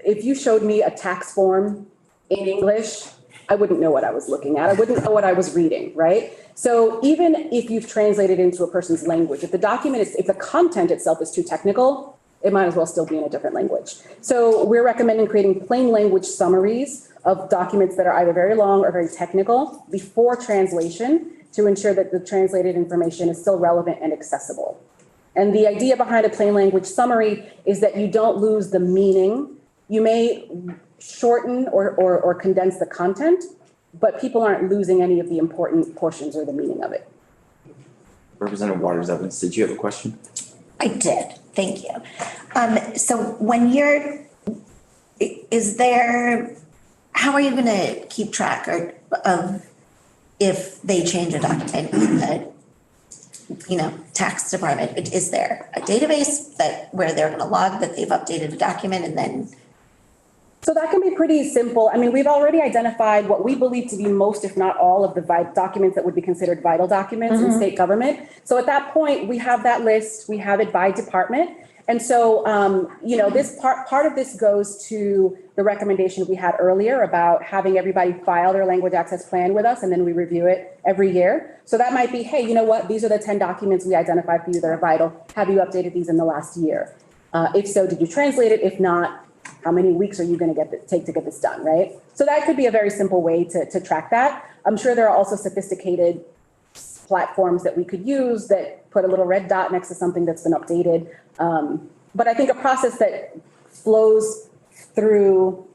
if you showed me a tax form in English, I wouldn't know what I was looking at. I wouldn't know what I was reading, right? So even if you've translated into a person's language, if the document is, if the content itself is too technical, it might as well still be in a different language. So we're recommending creating plain language summaries of documents that are either very long or very technical before translation to ensure that the translated information is still relevant and accessible. And the idea behind a plain language summary is that you don't lose the meaning. You may shorten or condense the content, but people aren't losing any of the important portions or the meaning of it. Representative Waters Evans, did you have a question? I did, thank you. So when how are you going to keep track of if they change a document in the, tax department? Is there a database where they're going to log that they've updated a document and then? So that can be pretty simple. I mean, we've already identified what we believe to be most, if not all, of the documents that would be considered vital documents in state government. So at that point, we have that list, we have it by department. And so, this part of this goes to the recommendation we had earlier about having everybody file their language access plan with us, and then we review it every year. So that might be, hey, you know what? These are the 10 documents we identified for you that are vital. Have you updated these in the last year? If so, did you translate it? If not, how many weeks are you going to take to get this done, right? So that could be a very simple way to track that. I'm sure there are also sophisticated platforms that we could use that put a little red dot next to something that's been updated. But I think a process that flows through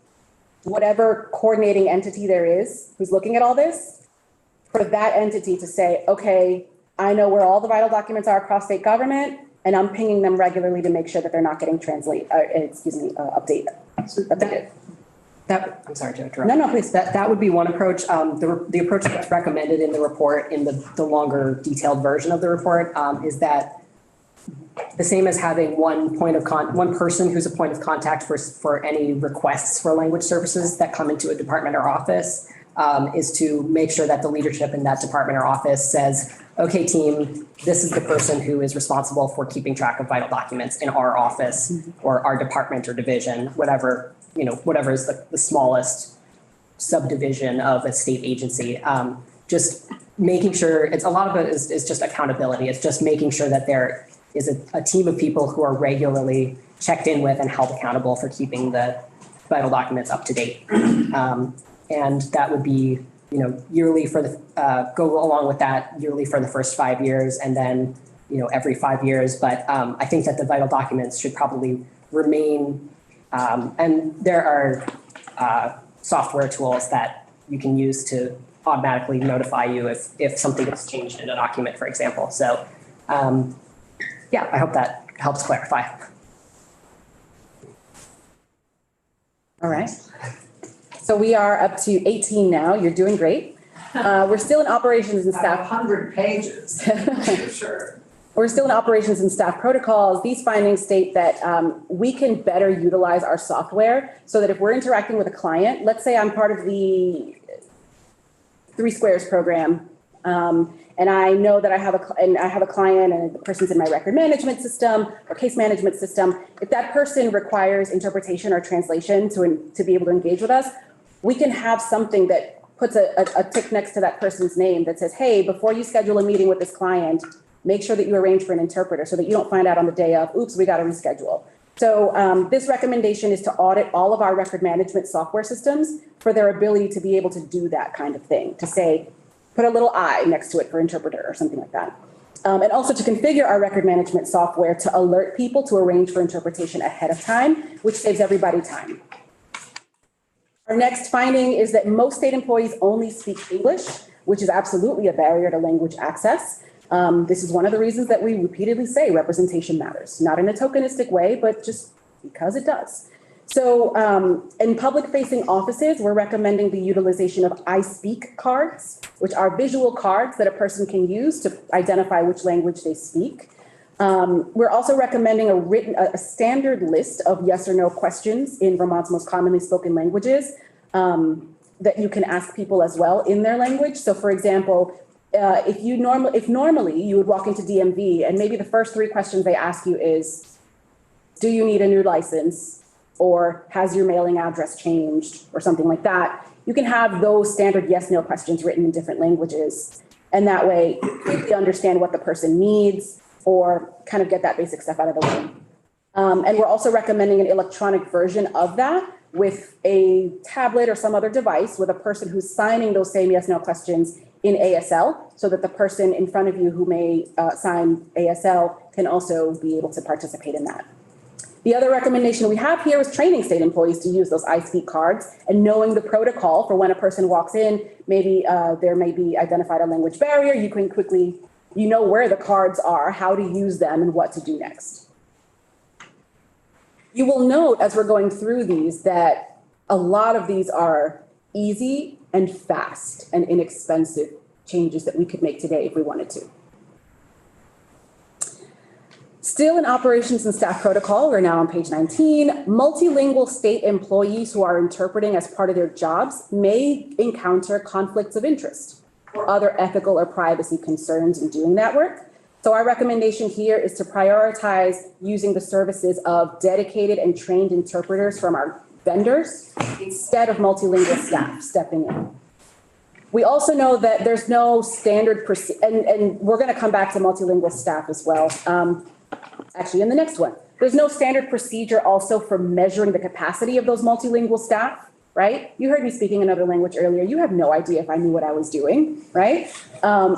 whatever coordinating entity there is who's looking at all this, for that entity to say, okay, I know where all the vital documents are across state government, and I'm pinging them regularly to make sure that they're not getting updated. I'm sorry to interrupt. No, please. That would be one approach. The approach that's recommended in the report, in the longer detailed version of the report, is that the same as having one person who's a point of contact for any requests for language services that come into a department or office, is to make sure that the leadership in that department or office says, okay, team, this is the person who is responsible for keeping track of vital documents in our office or our department or division, whatever is the smallest subdivision of a state agency. Just making sure, a lot of it is just accountability. It's just making sure that there is a team of people who are regularly checked in with and held accountable for keeping the vital documents up to date. And that would be, yearly for the, go along with that yearly for the first 5 years and then, every 5 years. But I think that the vital documents should probably remain, and there are software tools that you can use to automatically notify you if something gets changed in a document, for example. So, I hope that helps clarify. All right. So we are up to 18 now. You're doing great. We're still in operations and staff. 100 pages, for sure. We're still in operations and staff protocols. These findings state that we can better utilize our software so that if we're interacting with a client, let's say I'm part of the 3 Squares program, and I know that I have a client and the person's in my record management system or case management system. If that person requires interpretation or translation to be able to engage with us, we can have something that puts a tick next to that person's name that says, hey, before you schedule a meeting with this client, make sure that you arrange for an interpreter so that you don't find out on the day of, oops, we got to reschedule. So this recommendation is to audit all of our record management software systems for their ability to be able to do that kind of thing, to say, put a little I next to it for interpreter or something like that. And also to configure our record management software to alert people to arrange for interpretation ahead of time, which saves everybody time. Our next finding is that most state employees only speak English, which is absolutely a barrier to language access. This is one of the reasons that we repeatedly say representation matters, not in a tokenistic way, but just because it does. So in public-facing offices, we're recommending the utilization of I Speak cards, which are visual cards that a person can use to identify which language they speak. We're also recommending a standard list of yes or no questions in Vermont's most commonly spoken languages that you can ask people as well in their language. So for example, if normally you would walk into DMV and maybe the first 3 questions they ask you is, do you need a new license? Or has your mailing address changed or something like that? You can have those standard yes, no questions written in different languages. And that way you quickly understand what the person needs or kind of get that basic stuff out of the way. And we're also recommending an electronic version of that with a tablet or some other device with a person who's signing those same yes, no questions in ASL so that the person in front of you who may sign ASL can also be able to participate in that. The other recommendation we have here is training state employees to use those I Speak cards and knowing the protocol for when a person walks in, maybe there may be identified a language barrier. You can quickly, where the cards are, how to use them and what to do next. You will note as we're going through these that a lot of these are easy and fast and inexpensive changes that we could make today if we wanted to. Still in operations and staff protocol, we're now on page 19. Multilingual state employees who are interpreting as part of their jobs may encounter conflicts of interest or other ethical or privacy concerns in doing that work. So our recommendation here is to prioritize using the services of dedicated and trained interpreters from our vendors instead of multilingual staff stepping in. We also know that there's no standard, and we're going to come back to multilingual staff as well. Actually, in the next one, there's no standard procedure also for measuring the capacity of those multilingual staff, right? You heard me speaking another language earlier. You have no idea if I knew what I was doing, right?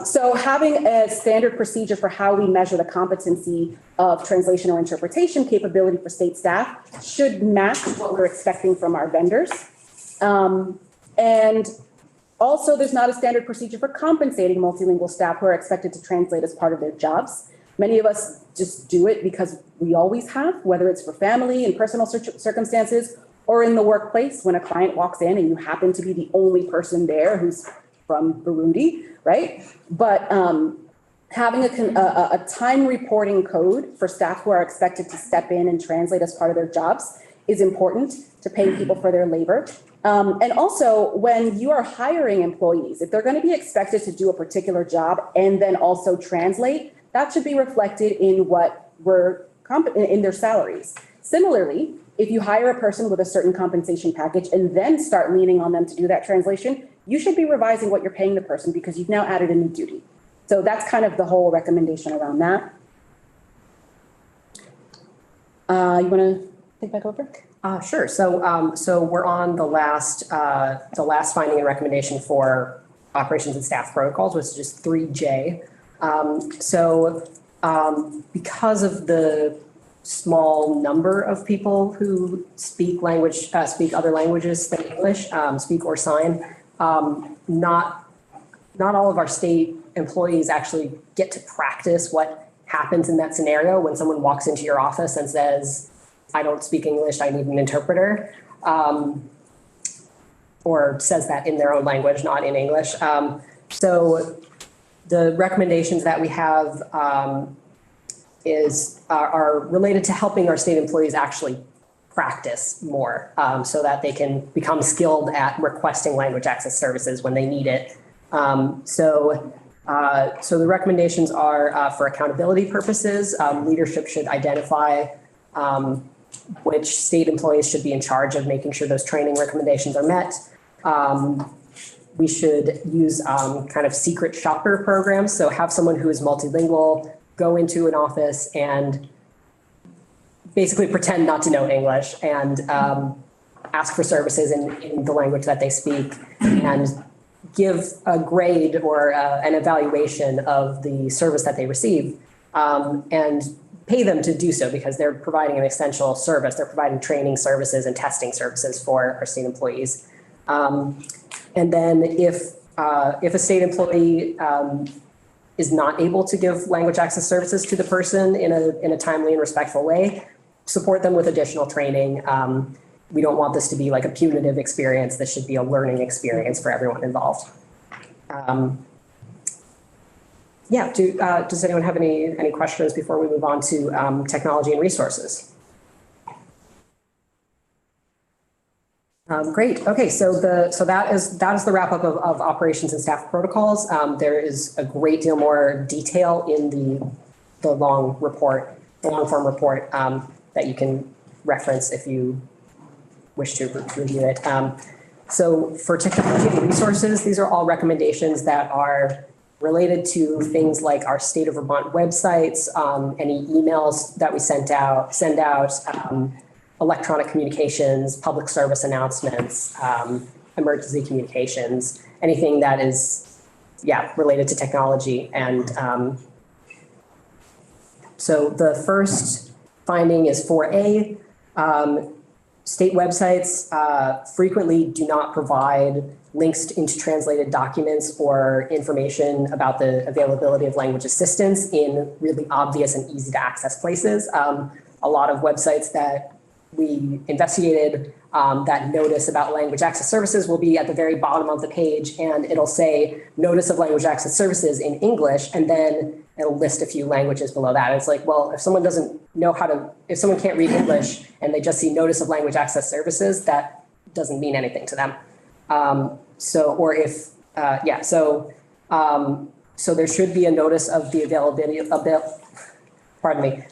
So having a standard procedure for how we measure the competency of translation or interpretation capability for state staff should match what we're expecting from our vendors. And also, there's not a standard procedure for compensating multilingual staff who are expected to translate as part of their jobs. Many of us just do it because we always have, whether it's for family and personal circumstances or in the workplace when a client walks in and you happen to be the only person there who's from Burundi, right? But having a time reporting code for staff who are expected to step in and translate as part of their jobs is important to pay people for their labor. And also, when you are hiring employees, if they're going to be expected to do a particular job and then also translate, that should be reflected in what in their salaries. Similarly, if you hire a person with a certain compensation package and then start leaning on them to do that translation, you should be revising what you're paying the person because you've now added a new duty. So that's kind of the whole recommendation around that. You want to take back over? Sure. So we're on the last finding and recommendation for operations and staff protocols, which is just 3J. Because of the small number of people who speak other languages than English, speak or sign, not all of our state employees actually get to practice what happens in that scenario when someone walks into your office and says, I don't speak English, I need an interpreter, or says that in their own language, not in English. So the recommendations that we have are related to helping our state employees actually practice more so that they can become skilled at requesting language access services when they need it. So the recommendations are for accountability purposes, leadership should identify which state employees should be in charge of making sure those training recommendations are met. We should use kind of secret shopper programs. So have someone who is multilingual go into an office and basically pretend not to know English and ask for services in the language that they speak and give a grade or an evaluation of the service that they receive and pay them to do so because they're providing an essential service. They're providing training services and testing services for our state employees. And then if a state employee is not able to give language access services to the person in a timely and respectful way, support them with additional training. We don't want this to be like a punitive experience. This should be a learning experience for everyone involved. Does anyone have any questions before we move on to technology and resources? Great. Okay, so that is the wrap up of operations and staff protocols. There is a great deal more detail in the long form report that you can reference if you wish to review it. So for technology and resources, these are all recommendations that are related to things like our State of Vermont websites, any emails that we send out, electronic communications, public service announcements, emergency communications, anything that is, related to technology. And so the first finding is 4A. State websites frequently do not provide links into translated documents or information about the availability of language assistance in really obvious and easy to access places. A lot of websites that we investigated that notice about language access services will be at the very bottom of the page, and it'll say notice of language access services in English, and then it'll list a few languages below that. It's like, well, if someone doesn't know if someone can't read English and they just see notice of language access services, that doesn't mean anything to them. So there should be a notice of the availability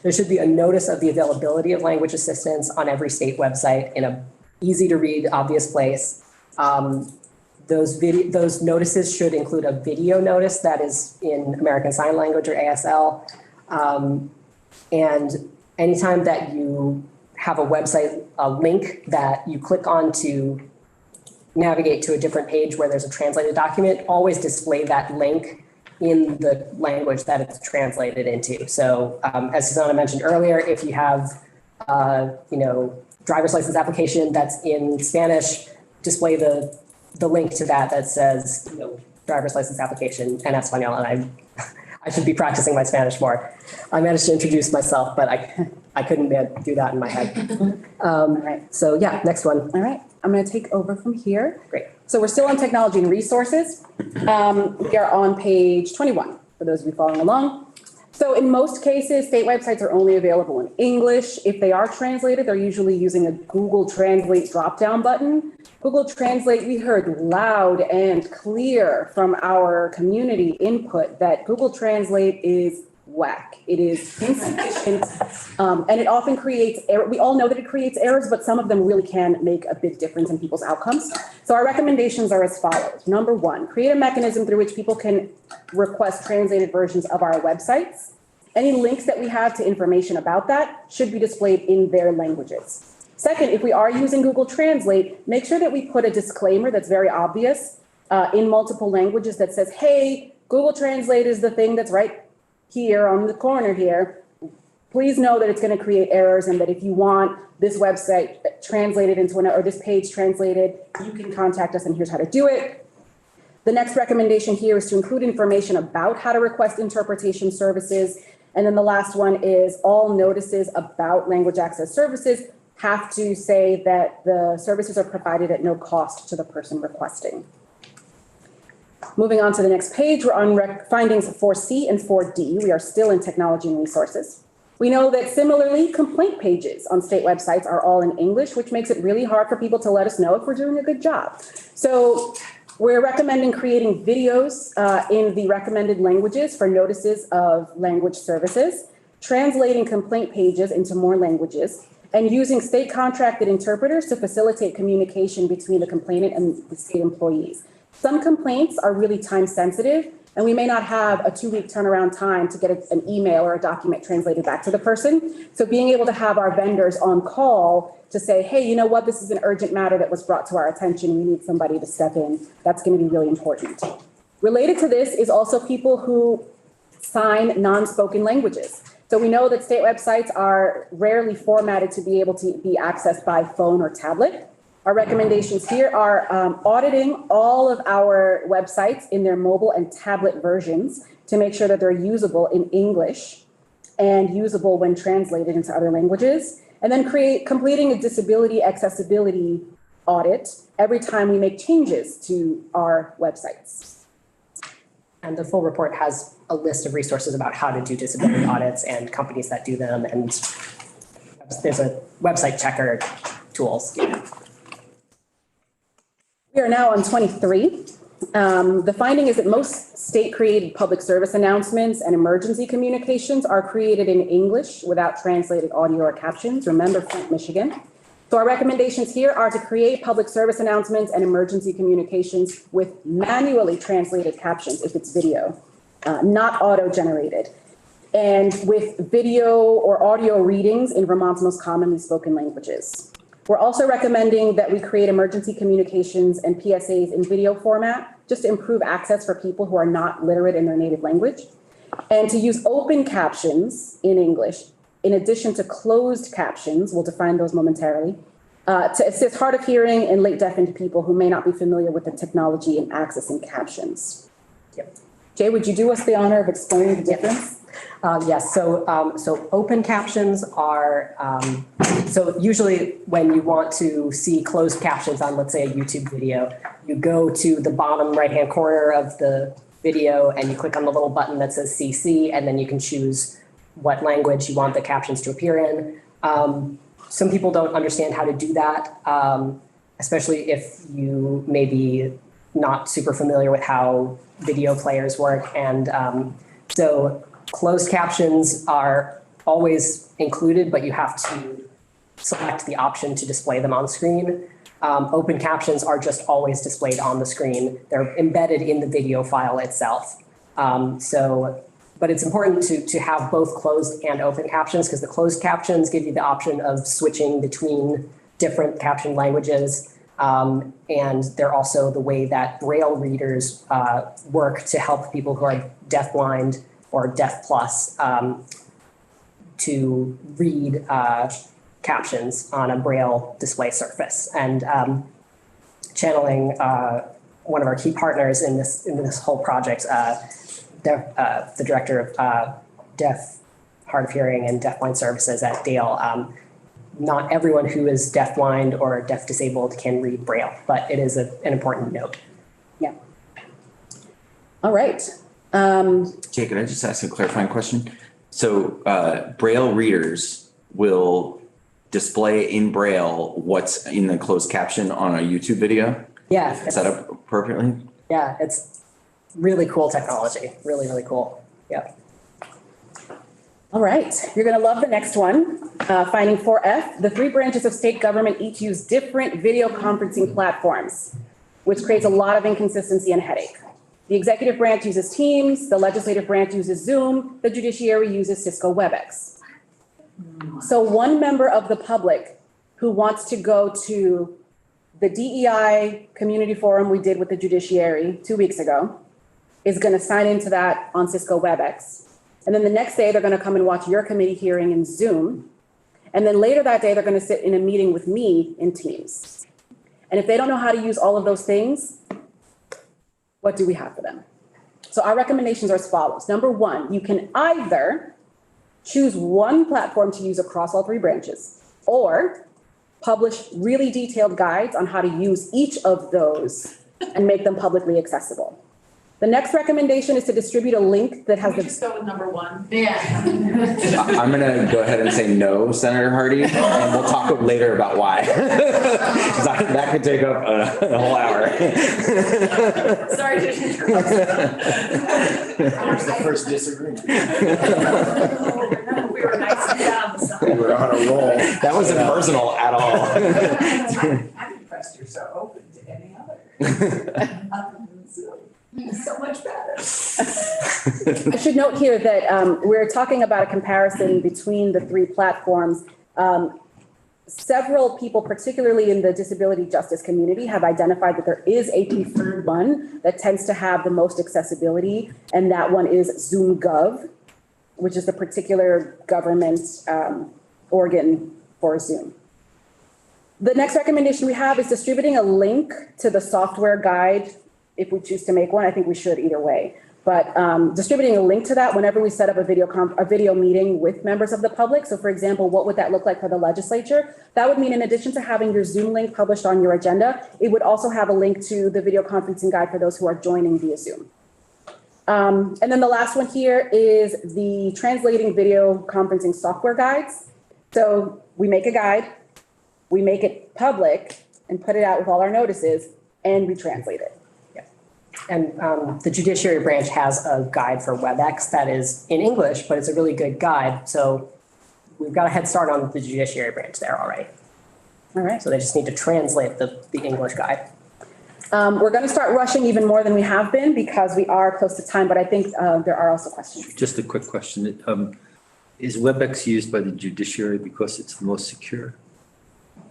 there should be a notice of the availability of language assistance on every state website in a easy to read, obvious place. Those notices should include a video notice that is in American Sign Language or ASL. And anytime that you have a website, a link that you click on to navigate to a different page where there's a translated document, always display that link in the language that it's translated into. So as Susanna mentioned earlier, if you have, driver's license application that's in Spanish, display the link to that says, driver's license application en español. And I should be practicing my Spanish more. I managed to introduce myself, but I couldn't do that in my head. Right. So yeah, next one. All right, I'm going to take over from here. Great. So we're still on technology and resources. We are on page 21, for those of you following along. So in most cases, state websites are only available in English. If they are translated, they're usually using a Google Translate drop-down button. Google Translate, we heard loud and clear from our community input that Google Translate is whack. It is insufficient, and it often creates error. We all know that it creates errors, but some of them really can make a big difference in people's outcomes. So our recommendations are as follows. Number one, create a mechanism through which people can request translated versions of our websites. Any links that we have to information about that should be displayed in their languages. Second, if we are using Google Translate, make sure that we put a disclaimer that's very obvious in multiple languages that says, hey, Google Translate is the thing that's right here on the corner here. Please know that it's going to create errors and that if you want this website translated into or this page translated, you can contact us and here's how to do it. The next recommendation here is to include information about how to request interpretation services. And then the last one is all notices about language access services have to say that the services are provided at no cost to the person requesting. Moving on to the next page, we're on findings 4C and 4D. We are still in technology and resources. We know that similarly, complaint pages on state websites are all in English, which makes it really hard for people to let us know if we're doing a good job. So we're recommending creating videos in the recommended languages for notices of language services, translating complaint pages into more languages, and using state contracted interpreters to facilitate communication between the complainant and the state employees. Some complaints are really time sensitive, and we may not have a 2-week turnaround time to get an email or a document translated back to the person. So being able to have our vendors on call to say, hey, you know what, this is an urgent matter that was brought to our attention. We need somebody to step in. That's going to be really important. Related to this is also people who sign non-spoken languages. So we know that state websites are rarely formatted to be able to be accessed by phone or tablet. Our recommendations here are auditing all of our websites in their mobile and tablet versions to make sure that they're usable in English and usable when translated into other languages. And then completing a disability accessibility audit every time we make changes to our websites. And the full report has a list of resources about how to do disability audits and companies that do them. And there's a website checker tools. We are now on 23. The finding is that most state-created public service announcements and emergency communications are created in English without translated audio or captions. Remember Flint, Michigan. So our recommendations here are to create public service announcements and emergency communications with manually translated captions if it's video, not auto-generated, and with video or audio readings in Vermont's most commonly spoken languages. We're also recommending that we create emergency communications and PSAs in video format, just to improve access for people who are not literate in their native language, and to use open captions in English, in addition to closed captions, we'll define those momentarily, to assist hard of hearing and late deafened people who may not be familiar with the technology in accessing captions. Yep. Jay, would you do us the honor of explaining the difference? Yes, so open captions are, so usually when you want to see closed captions on, let's say, a YouTube video, you go to the bottom right-hand corner of the video and you click on the little button that says CC, and then you can choose what language you want the captions to appear in. Some people don't understand how to do that, especially if you may be not super familiar with how video players work. And so closed captions are always included, but you have to select the option to display them on screen. Open captions are just always displayed on the screen. They're embedded in the video file itself. But it's important to have both closed and open captions, because the closed captions give you the option of switching between different caption languages. And they're also the way that Braille readers work to help people who are deafblind or deaf plus to read captions on a Braille display surface. And channeling one of our key partners in this whole project, the director of Deaf, Hard of Hearing and Deafblind Services at Dale. Not everyone who is deafblind or deaf disabled can read Braille, but it is an important note. Yeah. All right. Jay, could I just ask a clarifying question? So Braille readers will display in Braille what's in the closed caption on a YouTube video? Yeah. Set up appropriately? Yeah, it's really cool technology. Really, really cool. Yeah. All right, you're gonna love the next one. Finding 4F, the three branches of state government each use different video conferencing platforms, which creates a lot of inconsistency and headache. The executive branch uses Teams, the legislative branch uses Zoom, the judiciary uses Cisco WebEx. So one member of the public who wants to go to the DEI community forum we did with the judiciary 2 weeks ago is gonna sign into that on Cisco WebEx. And then the next day, they're gonna come and watch your committee hearing in Zoom. And then later that day, they're gonna sit in a meeting with me in Teams. And if they don't know how to use all of those things, what do we have for them? So our recommendations are as follows. Number one, you can either choose one platform to use across all three branches, or publish really detailed guides on how to use each of those and make them publicly accessible. The next recommendation is to distribute a link that has Can we the. just go with number one? Yeah. I'm gonna go ahead and say no, Senator Hardy, and we'll talk later about why. 'Cause that could take up a whole hour. Sorry to interrupt. There's the first disagreement. We were nice and down, so. We were on a roll. That wasn't personal at all. I'm impressed you're so open to any other. Other than Zoom. So much better. I should note here that we're talking about a comparison between the three platforms. Several people, particularly in the disability justice community, have identified that there is a preferred one that tends to have the most accessibility, and that one is ZoomGov, which is the particular government organ for Zoom. The next recommendation we have is distributing a link to the software guide. If we choose to make one, I think we should either way. But distributing a link to that whenever we set up a video meeting with members of the public. So for example, what would that look like for the legislature? That would mean in addition to having your Zoom link published on your agenda, it would also have a link to the video conferencing guide for those who are joining via Zoom. And then the last one here is the translating video conferencing software guides. So we make a guide, we make it public and put it out with all our notices, and we translate it. And the judiciary branch has a guide for WebEx that is in English, but it's a really good guide. So we've got a head start on the judiciary branch there already. All right. So they just need to translate the English guide. We're going to start rushing even more than we have been because we are close to time, but I think there are also questions. Just a quick question. Is WebEx used by the judiciary because it's the most secure?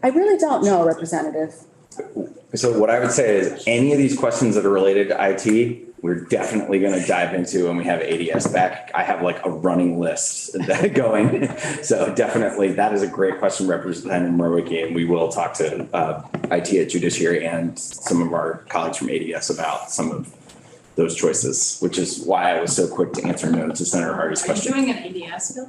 I really don't know, Representative. So what I would say is any of these questions that are related to IT, we're definitely going to dive into when we have ADS back. I have like a running list that going. So definitely that is a great question, Representative Murwicki, and we will talk to IT at Judiciary and some of our colleagues from ADS about some of those choices, which is why I was so quick to answer no to Senator Hardy's question. Are you doing an ADS bill?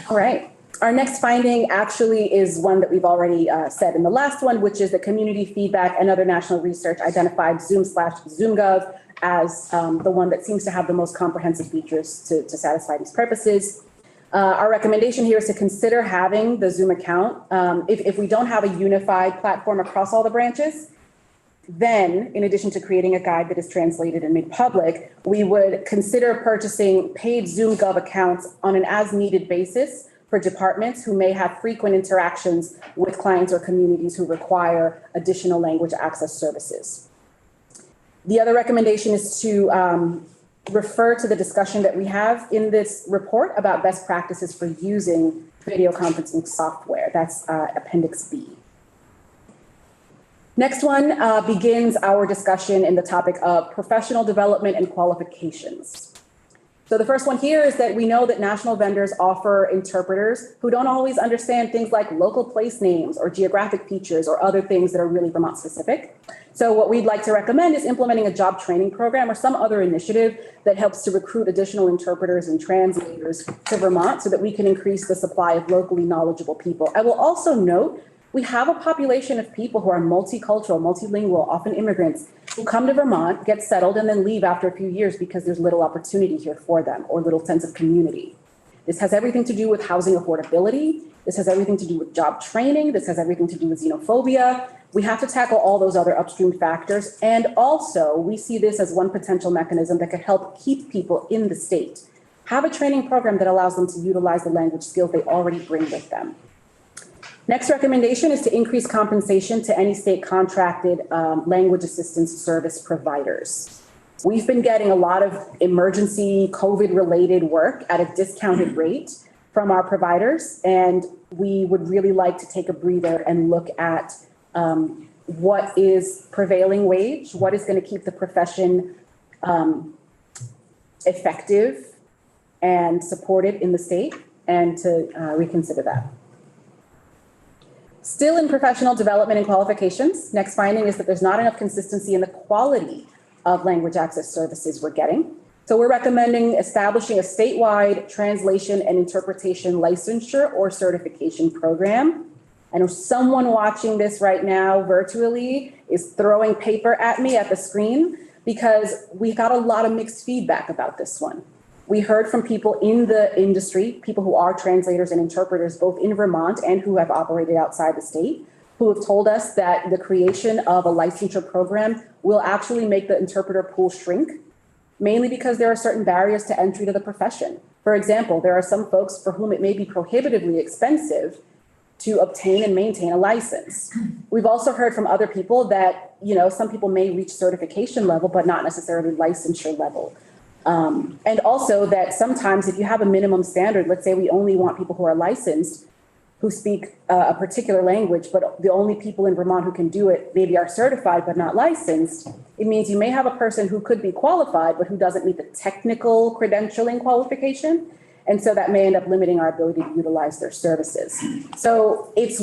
All right. Our next finding actually is one that we've already said in the last one, which is that community feedback and other national research identified Zoom/ZoomGov as the one that seems to have the most comprehensive features to satisfy these purposes. Our recommendation here is to consider having the Zoom account. If we don't have a unified platform across all the branches, then in addition to creating a guide that is translated and made public, we would consider purchasing paid ZoomGov accounts on an as-needed basis for departments who may have frequent interactions with clients or communities who require additional language access services. The other recommendation is to refer to the discussion that we have in this report about best practices for using video conferencing software. That's Appendix B. Next one begins our discussion in the topic of professional development and qualifications. So the first one here is that we know that national vendors offer interpreters who don't always understand things like local place names or geographic features or other things that are really Vermont specific. So what we'd like to recommend is implementing a job training program or some other initiative that helps to recruit additional interpreters and translators to Vermont so that we can increase the supply of locally knowledgeable people. I will also note we have a population of people who are multicultural, multilingual, often immigrants, who come to Vermont, get settled, and then leave after a few years because there's little opportunity here for them or little sense of community. This has everything to do with housing affordability This has everything to do with job training. This has everything to do with xenophobia. We have to tackle all those other upstream factors. And also, we see this as one potential mechanism that could help keep people in the state. Have a training program that allows them to utilize the language skills they already bring with them. Next recommendation is to increase compensation to any state contracted language assistance service providers. We've been getting a lot of emergency COVID-related work at a discounted rate from our providers, and we would really like to take a breather and look at what is prevailing wage, what is going to keep the profession effective and supported in the state, and to reconsider that. Still in professional development and qualifications, next finding is that there's not enough consistency in the quality of language access services we're getting. So we're recommending establishing a statewide translation and interpretation licensure or certification program. I know someone watching this right now virtually is throwing paper at me at the screen because we got a lot of mixed feedback about this one. We heard from people in the industry, people who are translators and interpreters, both in Vermont and who have operated outside the state, who have told us that the creation of a licensure program will actually make the interpreter pool shrink, mainly because there are certain barriers to entry to the profession. For example, there are some folks for whom it may be prohibitively expensive to obtain and maintain a license. We've also heard from other people that, some people may reach certification level, but not necessarily licensure level. And also that sometimes if you have a minimum standard, let's say we only want people who are licensed, who speak a particular language, but the only people in Vermont who can do it maybe are certified but not licensed, it means you may have a person who could be qualified, but who doesn't meet the technical credentialing qualification. And so that may end up limiting our ability to utilize their services. So it's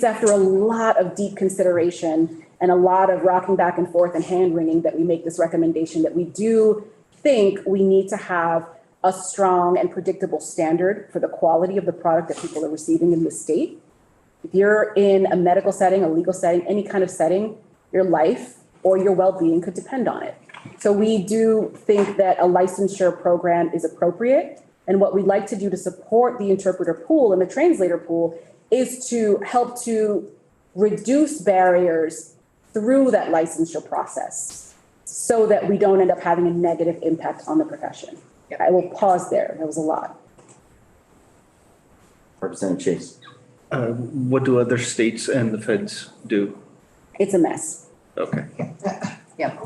after a lot of deep consideration and a lot of rocking back and forth and hand wringing that we make this recommendation that we do think we need to have a strong and predictable standard for the quality of the product that people are receiving in the state. If you're in a medical setting, a legal setting, any kind of setting, your life or your well-being could depend on it. So we do think that a licensure program is appropriate. And what we'd like to do to support the interpreter pool and the translator pool is to help to reduce barriers through that licensure process so that we don't end up having a negative impact on the profession. I will pause there. That was a lot. Representative Chase. What do other states and the feds do? It's a mess. Okay. Yeah.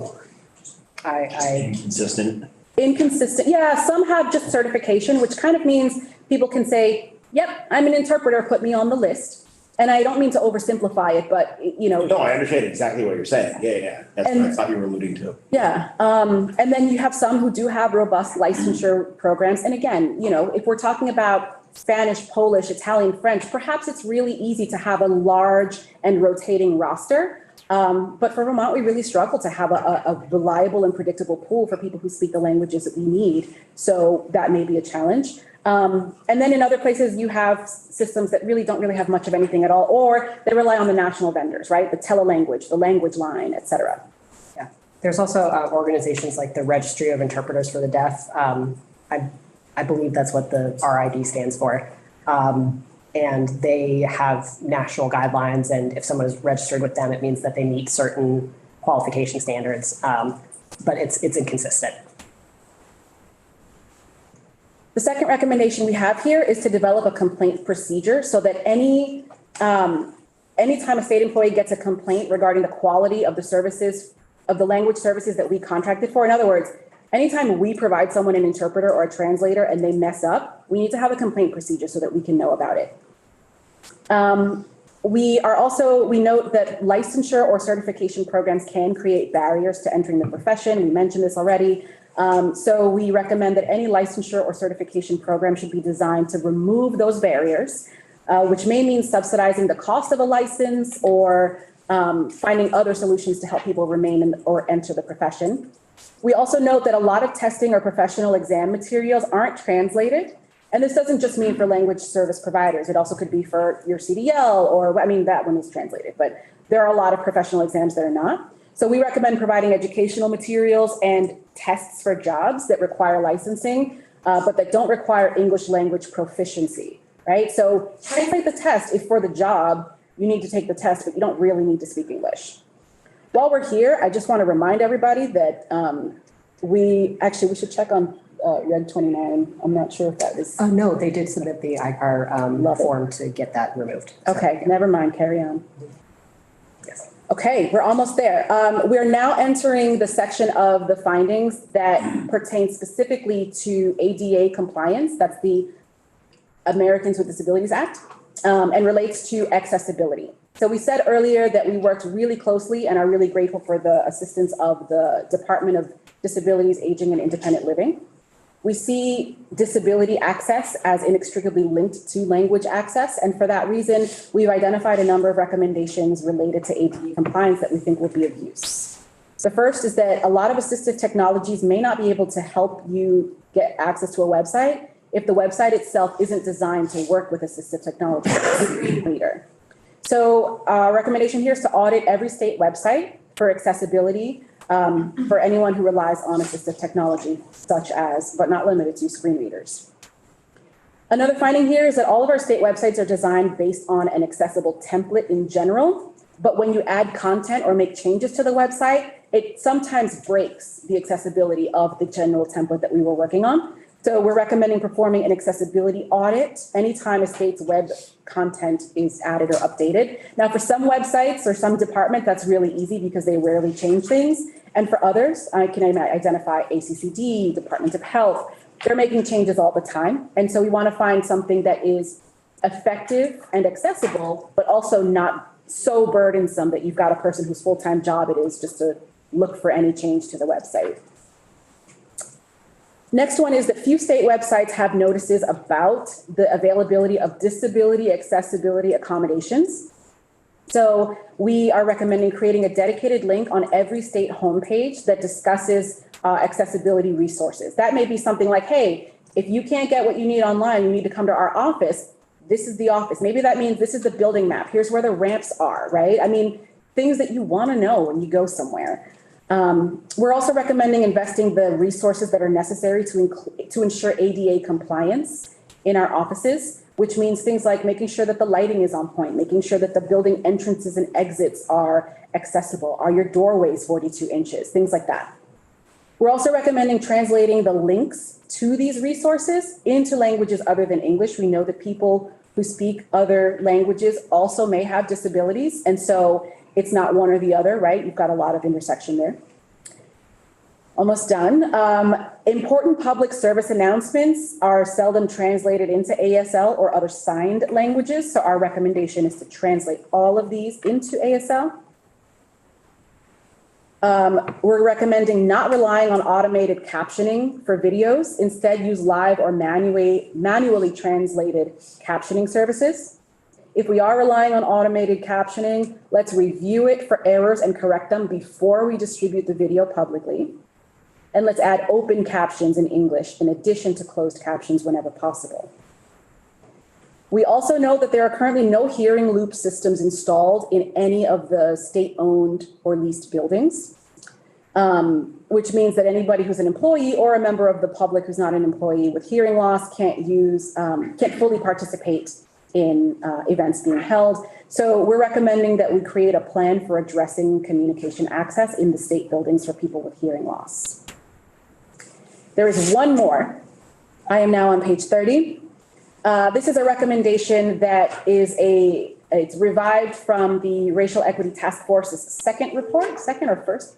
I Inconsistent. Inconsistent. Yeah, some have just certification, which kind of means people can say, yep, I'm an interpreter, put me on the list. And I don't mean to oversimplify it, but No, I understand exactly what you're saying. Yeah. That's what I thought you were alluding to. Yeah. And then you have some who do have robust licensure programs. And again, if we're talking about Spanish, Polish, Italian, French, perhaps it's really easy to have a large and rotating roster. But for Vermont, we really struggle to have a reliable and predictable pool for people who speak the languages that we need. So that may be a challenge. And then in other places, you have systems that really don't have much of anything at all, or they rely on the national vendors, right? The telelanguage, the language line, et cetera. Yeah. There's also organizations like the Registry of Interpreters for the Deaf. I believe that's what the RID stands for. And they have national guidelines, and if someone is registered with them, it means that they meet certain qualification standards, but it's inconsistent. The second recommendation we have here is to develop a complaint procedure so that anytime a state employee gets a complaint regarding the quality of the services, of the language services that we contracted for, in other words, anytime we provide someone an interpreter or a translator and they mess up, we need to have a complaint procedure so that we can know about it. We note that licensure or certification programs can create barriers to entering the profession. We mentioned this already. So we recommend that any licensure or certification program should be designed to remove those barriers, which may mean subsidizing the cost of a license or finding other solutions to help people remain or enter the profession. We also note that a lot of testing or professional exam materials aren't translated. And this doesn't just mean for language service providers. It also could be for your CDL that one is translated, but there are a lot of professional exams that are not. So we recommend providing educational materials and tests for jobs that require licensing, but that don't require English language proficiency. right? So translate the test if for the job, you need to take the test, but you don't really need to speak English. While we're here, I just want to remind everybody that we should check on Reg 29. I'm not sure if that was. Oh, no, they did submit the ICAR Love it. form to get that removed. Okay, never mind, carry on. Okay, we're almost there. We're now entering the section of the findings that pertain specifically to ADA compliance. That's the Americans with Disabilities Act, and relates to accessibility. So we said earlier that we worked really closely and are really grateful for the assistance of the Department of Disabilities, Aging, and Independent Living. We see disability access as inextricably linked to language access. And for that reason, we've identified a number of recommendations related to ADA compliance that we think will be of use. The first is that a lot of assistive technologies may not be able to help you get access to a website if the website itself isn't designed to work with assistive technology, screen reader. So our recommendation here is to audit every state website for accessibility for anyone who relies on assistive technology, such as, but not limited to, screen readers. Another finding here is that all of our state websites are designed based on an accessible template in general, but when you add content or make changes to the website, it sometimes breaks the accessibility of the general template that we were working on. So we're recommending performing an accessibility audit anytime a state's web content is added or updated. Now, for some websites or some department, that's really easy because they rarely change things. And for others, I can identify ACCD, Department of Health. They're making changes all the time. And so we want to find something that is effective and accessible, but also not so burdensome that you've got a person whose full-time job it is just to look for any change to the website. Next one is that few state websites have notices about the availability of disability accessibility accommodations. So we are recommending creating a dedicated link on every state homepage that discusses accessibility resources. That may be something like, hey, if you can't get what you need online, you need to come to our office. This is the office. Maybe that means this is the building map. Here's where the ramps are, right? I mean, things that you want to know when you go somewhere. We're also recommending investing the resources that are necessary to ensure ADA compliance in our offices, which means things like making sure that the lighting is on point, making sure that the building entrances and exits are accessible. Are your doorways 42 inches? Things like that. We're also recommending translating the links to these resources into languages other than English. We know that people who speak other languages also may have disabilities, and so it's not one or the other, right? You've got a lot of intersection there. Almost done. Important public service announcements are seldom translated into ASL or other signed languages, so our recommendation is to translate all of these into ASL. We're recommending not relying on automated captioning for videos. Instead, use live or manually translated captioning services. If we are relying on automated captioning, let's review it for errors and correct them before we distribute the video publicly. And let's add open captions in English in addition to closed captions whenever possible. We also know that there are currently no hearing loop systems installed in any of the state-owned or leased buildings, which means that anybody who's an employee or a member of the public who's not an employee with hearing loss can't fully participate in events being held. So we're recommending that we create a plan for addressing communication access in the state buildings for people with hearing loss. There is one more. I am now on page 30. This is a recommendation that is it's revived from the Racial Equity Task Force's second or first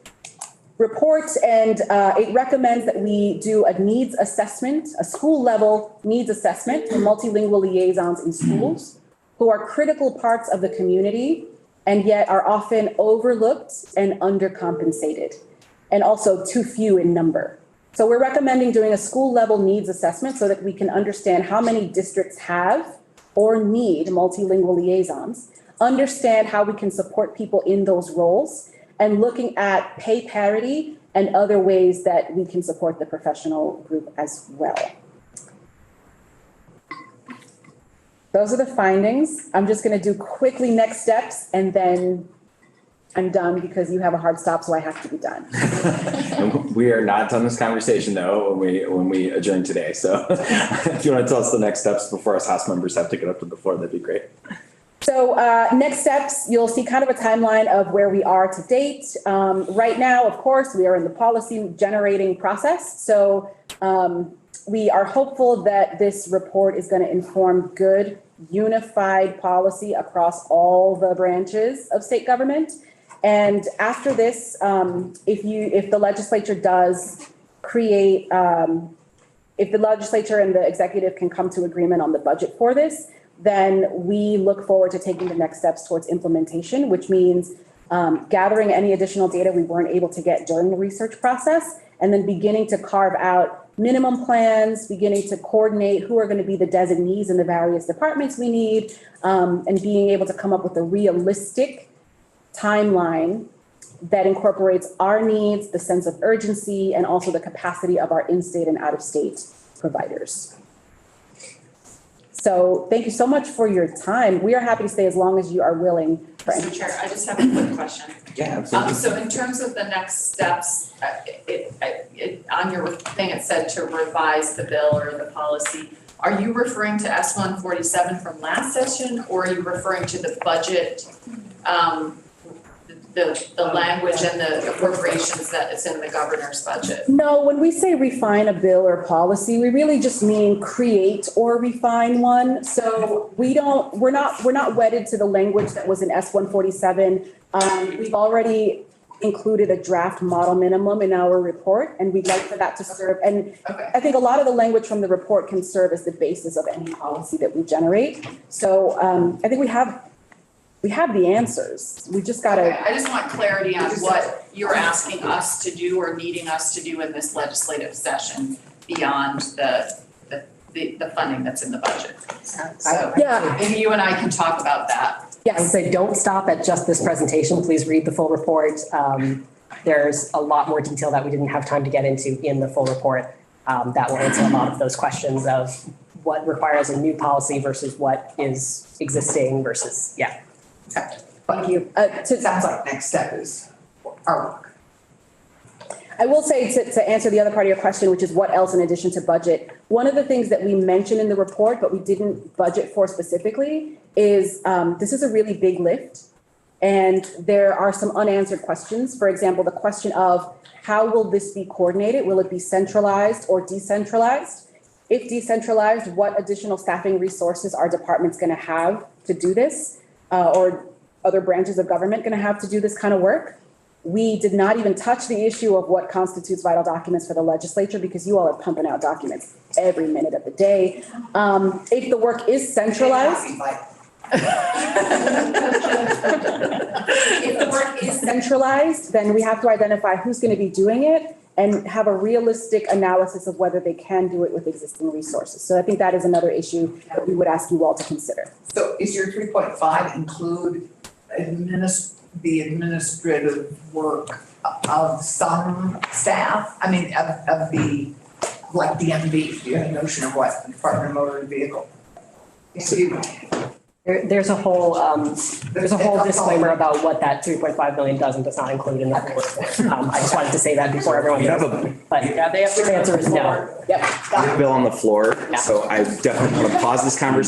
report, and it recommends that we do a needs assessment, a school level needs assessment for multilingual liaisons in schools who are critical parts of the community and yet are often overlooked and undercompensated, and also too few in number. So we're recommending doing a school level needs assessment so that we can understand how many districts have or need multilingual liaisons, understand how we can support people in those roles, and looking at pay parity and other ways that we can support the professional group as well. Those are the findings. I'm just going to do quickly next steps and then I'm done because you have a hard stop, so I have to be done. We are not done this conversation though, when we adjourn today. So if you want to tell us the next steps before us House members have to get up to the floor, that'd be great. So next steps, you'll see kind of a timeline of where we are to date. Right now, of course, we are in the policy generating process. So we are hopeful that this report is going to inform good, unified policy across all the branches of state government. And after this, if the legislature does create, if the legislature and the executive can come to agreement on the budget for this, then we look forward to taking the next steps towards implementation, which means gathering any additional data we weren't able to get during the research process, and then beginning to carve out minimum plans, beginning to coordinate who are going to be the designees in the various departments we need, and being able to come up with a realistic timeline that incorporates our needs, the sense of urgency, and also the capacity of our in-state and out-of-state providers. So thank you so much for your time. We are happy to stay as long as you are willing for any. Mr. Chair, I just have a quick question. Yeah, absolutely. So in terms of the next steps, on your thing, it said to revise the bill or the policy. Are you referring to S-147 from last session, or are you referring to the budget, the language and the appropriations that is in the governor's budget? No, when we say refine a bill or policy, we really just mean create or refine one. So we're not wedded to the language that was in S-147. We've already included a draft model minimum in our report, and we'd like for that to serve. And I think a lot of the language from the report can serve as the basis of any policy that we generate. So I think we have the answers. We just got to. I just want clarity on what you're asking us to do or needing us to do in this legislative session beyond the funding that's in the budget. So maybe you and I can talk about that. I would say don't stop at just this presentation. Please read the full report. There's a lot more detail that we didn't have time to get into in the full report that will answer a lot of those questions of what requires a new policy versus what is existing versus, Thank you. Sounds like next step is our work. I will say to answer the other part of your question, which is what else in addition to budget, one of the things that we mentioned in the report, but we didn't budget for specifically, is this is a really big lift. And there are some unanswered questions. For example, the question of how will this be coordinated? Will it be centralized or decentralized? If decentralized, what additional staffing resources are departments going to have to do this? Or other branches of government going to have to do this kind of work? We did not even touch the issue of what constitutes vital documents for the legislature, because you all are pumping out documents every minute of the day. If the work is centralized, if the work is centralized, then we have to identify who's going to be doing it and have a realistic analysis of whether they can do it with existing resources. So I think that is another issue that we would ask you all to consider. So is your 3.5 include the administrative work of some staff? I mean, of the, like the MV, do you have a notion of what, the Department of Motor Vehicle? There's a whole disclaimer about what that 3.5 million does and does not include in the report. I just wanted to say that before everyone knows. But the answer is no. We have a bill on the floor, so I definitely want to pause this conversation.